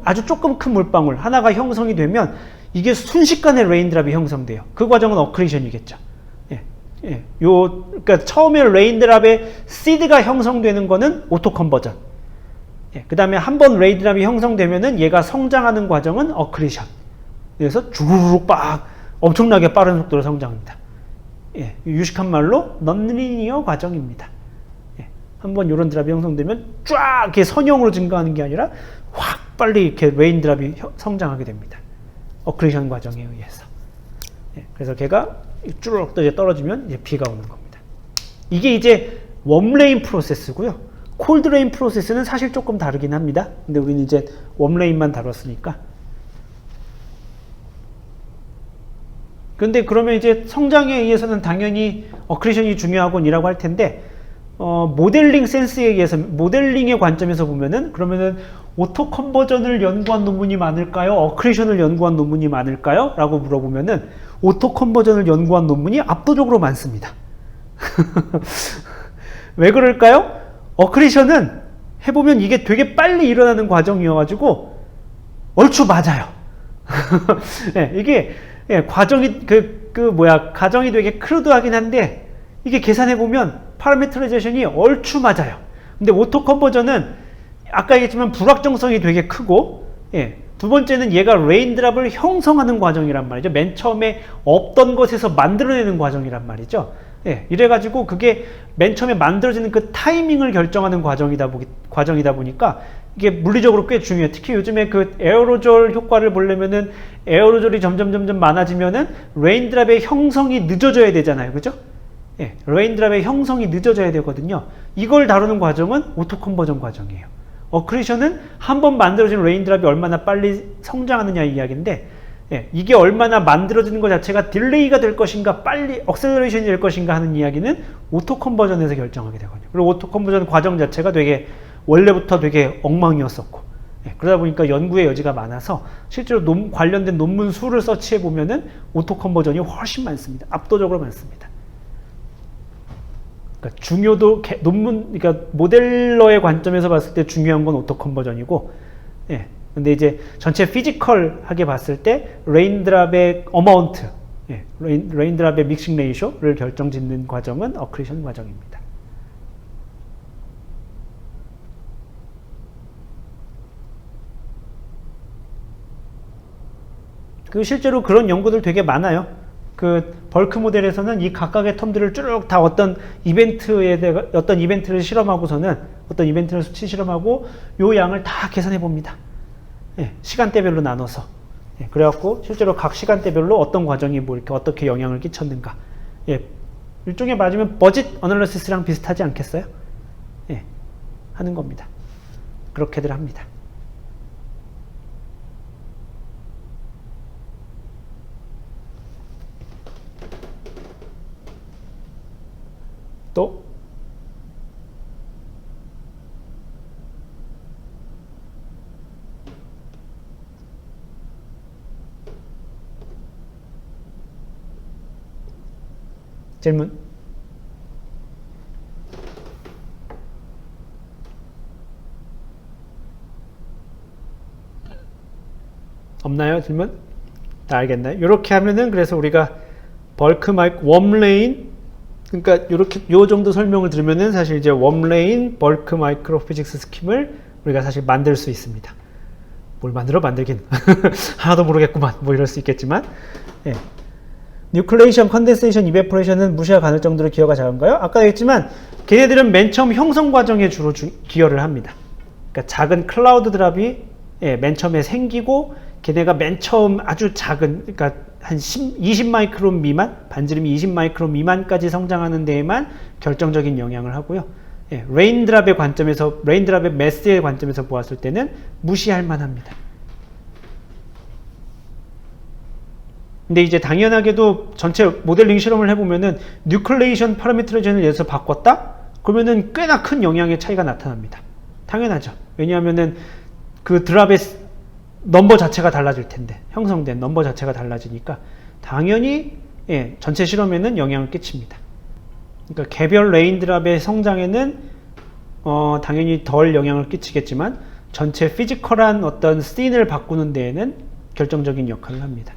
A: 아주 조금 큰 물방울 하나가 형성이 되면 이게 순식간에 레인드랍이 형성돼요. 그 과정은 어크리션이겠죠. 그러니까 처음에 레인드랍의 시드가 형성되는 거는 오토 컨버전. 그 다음에 한번 레인드랍이 형성되면은 얘가 성장하는 과정은 어크리션. 그래서 주르륵 엄청나게 빠른 속도로 성장합니다. 유식한 말로 넌리니어 과정입니다. 한번 이런 드랍이 형성되면 쫙 이렇게 선형으로 증가하는 게 아니라 확 빨리 이렇게 레인드랍이 성장하게 됩니다. 어크리션 과정에 의해서. 그래서 걔가 쭈르륵 이제 떨어지면 이제 비가 오는 겁니다. 이게 이제 웜레인 프로세스고요. 콜드레인 프로세스는 사실 조금 다르긴 합니다. 근데 우리는 이제 웜레인만 다뤘으니까. 근데 그러면 이제 성장에 의해서는 당연히 어크리션이 중요하곤이라고 할 텐데, 모델링 센스에 의해서, 모델링의 관점에서 보면은, 그러면은 오토 컨버전을 연구한 논문이 많을까요? 어크리션을 연구한 논문이 많을까요? 라고 물어보면은, 오토 컨버전을 연구한 논문이 압도적으로 많습니다. 왜 그럴까요? 어크리션은 해보면 이게 되게 빨리 일어나는 과정이어가지고, 얼추 맞아요. 이게, 과정이, 가정이 되게 크루드하긴 한데, 이게 계산해보면 파라미터라이제이션이 얼추 맞아요. 근데 오토 컨버전은 아까 얘기했지만 불확정성이 되게 크고, 두 번째는 얘가 레인드랍을 형성하는 과정이란 말이죠. 맨 처음에 없던 것에서 만들어내는 과정이란 말이죠. 이래가지고 그게 맨 처음에 만들어지는 그 타이밍을 결정하는 과정이다 보니까 이게 물리적으로 꽤 중요해요. 특히 요즘에 그 에어로졸 효과를 보려면은 에어로졸이 점점 많아지면은 레인드랍의 형성이 늦어져야 되잖아요. 그죠? 레인드랍의 형성이 늦어져야 되거든요. 이걸 다루는 과정은 오토 컨버전 과정이에요. 어크리션은 한번 만들어진 레인드랍이 얼마나 빨리 성장하느냐 이야기인데, 이게 얼마나 만들어지는 것 자체가 딜레이가 될 것인가, 빨리 억셀러레이션이 될 것인가 하는 이야기는 오토 컨버전에서 결정하게 되거든요. 그리고 오토 컨버전 과정 자체가 원래부터 되게 엉망이었었고, 그러다 보니까 연구의 여지가 많아서 실제로 관련된 논문 수를 서치해 보면은 오토 컨버전이 훨씬 많습니다. 압도적으로 많습니다. 그러니까 그러니까 모델러의 관점에서 봤을 때 중요한 건 오토 컨버전이고, 근데 이제 전체 피지컬하게 봤을 때 레인드랍의 어마운트, 레인드랍의 믹싱 레이쇼를 결정짓는 과정은 어크리션 과정입니다. 실제로 그런 연구들 되게 많아요. 그 벌크 모델에서는 이 각각의 텀들을 쭉 다 어떤 이벤트를 실험하고서는 어떤 이벤트를 수치 실험하고 요 양을 다 계산해 봅니다. 시간대별로 나눠서. 그래갖고 실제로 각 시간대별로 어떤 과정이 이렇게 어떻게 영향을 끼쳤는가. 일종의 맞으면 버짓 어널리시스랑 비슷하지 않겠어요? 하는 겁니다. 그렇게들 합니다. 또 질문? 없나요? 질문? 다 알겠나요? 이렇게 하면은 그래서 우리가 벌크 마이크 웜레인, 그러니까 이렇게 요 정도 설명을 들으면은 사실 이제 웜레인 벌크 마이크로 피직스 스킴을 우리가 사실 만들 수 있습니다. 뭘 만들긴 하나도 모르겠구만 뭐 이럴 수 있겠지만, 뉴클레이션, 컨덴세이션, 이베포레이션은 무시가 가능할 정도로 기여가 작은가요? 아까 얘기했지만 걔네들은 맨 처음 형성 과정에 주로 기여를 합니다. 그러니까 작은 클라우드 드랍이 맨 처음에 생기고 걔네가 맨 처음 아주 작은, 그러니까 한 20 마이크론 미만, 반지름이 20 마이크론 미만까지 성장하는 데에만 결정적인 영향을 하고요. 레인드랍의 관점에서, 레인드랍의 매스의 관점에서 보았을 때는 무시할 만합니다. 근데 이제 당연하게도 전체 모델링 실험을 해보면은 뉴클레이션 파라미터라이제이션을 예서 바꿨다? 그러면은 꽤나 큰 영향의 차이가 나타납니다. 당연하죠. 왜냐하면은 그 드랍의 넘버 자체가 달라질 텐데, 형성된 넘버 자체가 달라지니까 당연히 예, 전체 실험에는 영향을 끼칩니다. 그러니까 개별 레인 드랍의 성장에는 당연히 덜 영향을 끼치겠지만 전체 피지컬한 어떤 씬을 바꾸는 데에는 결정적인 역할을 합니다.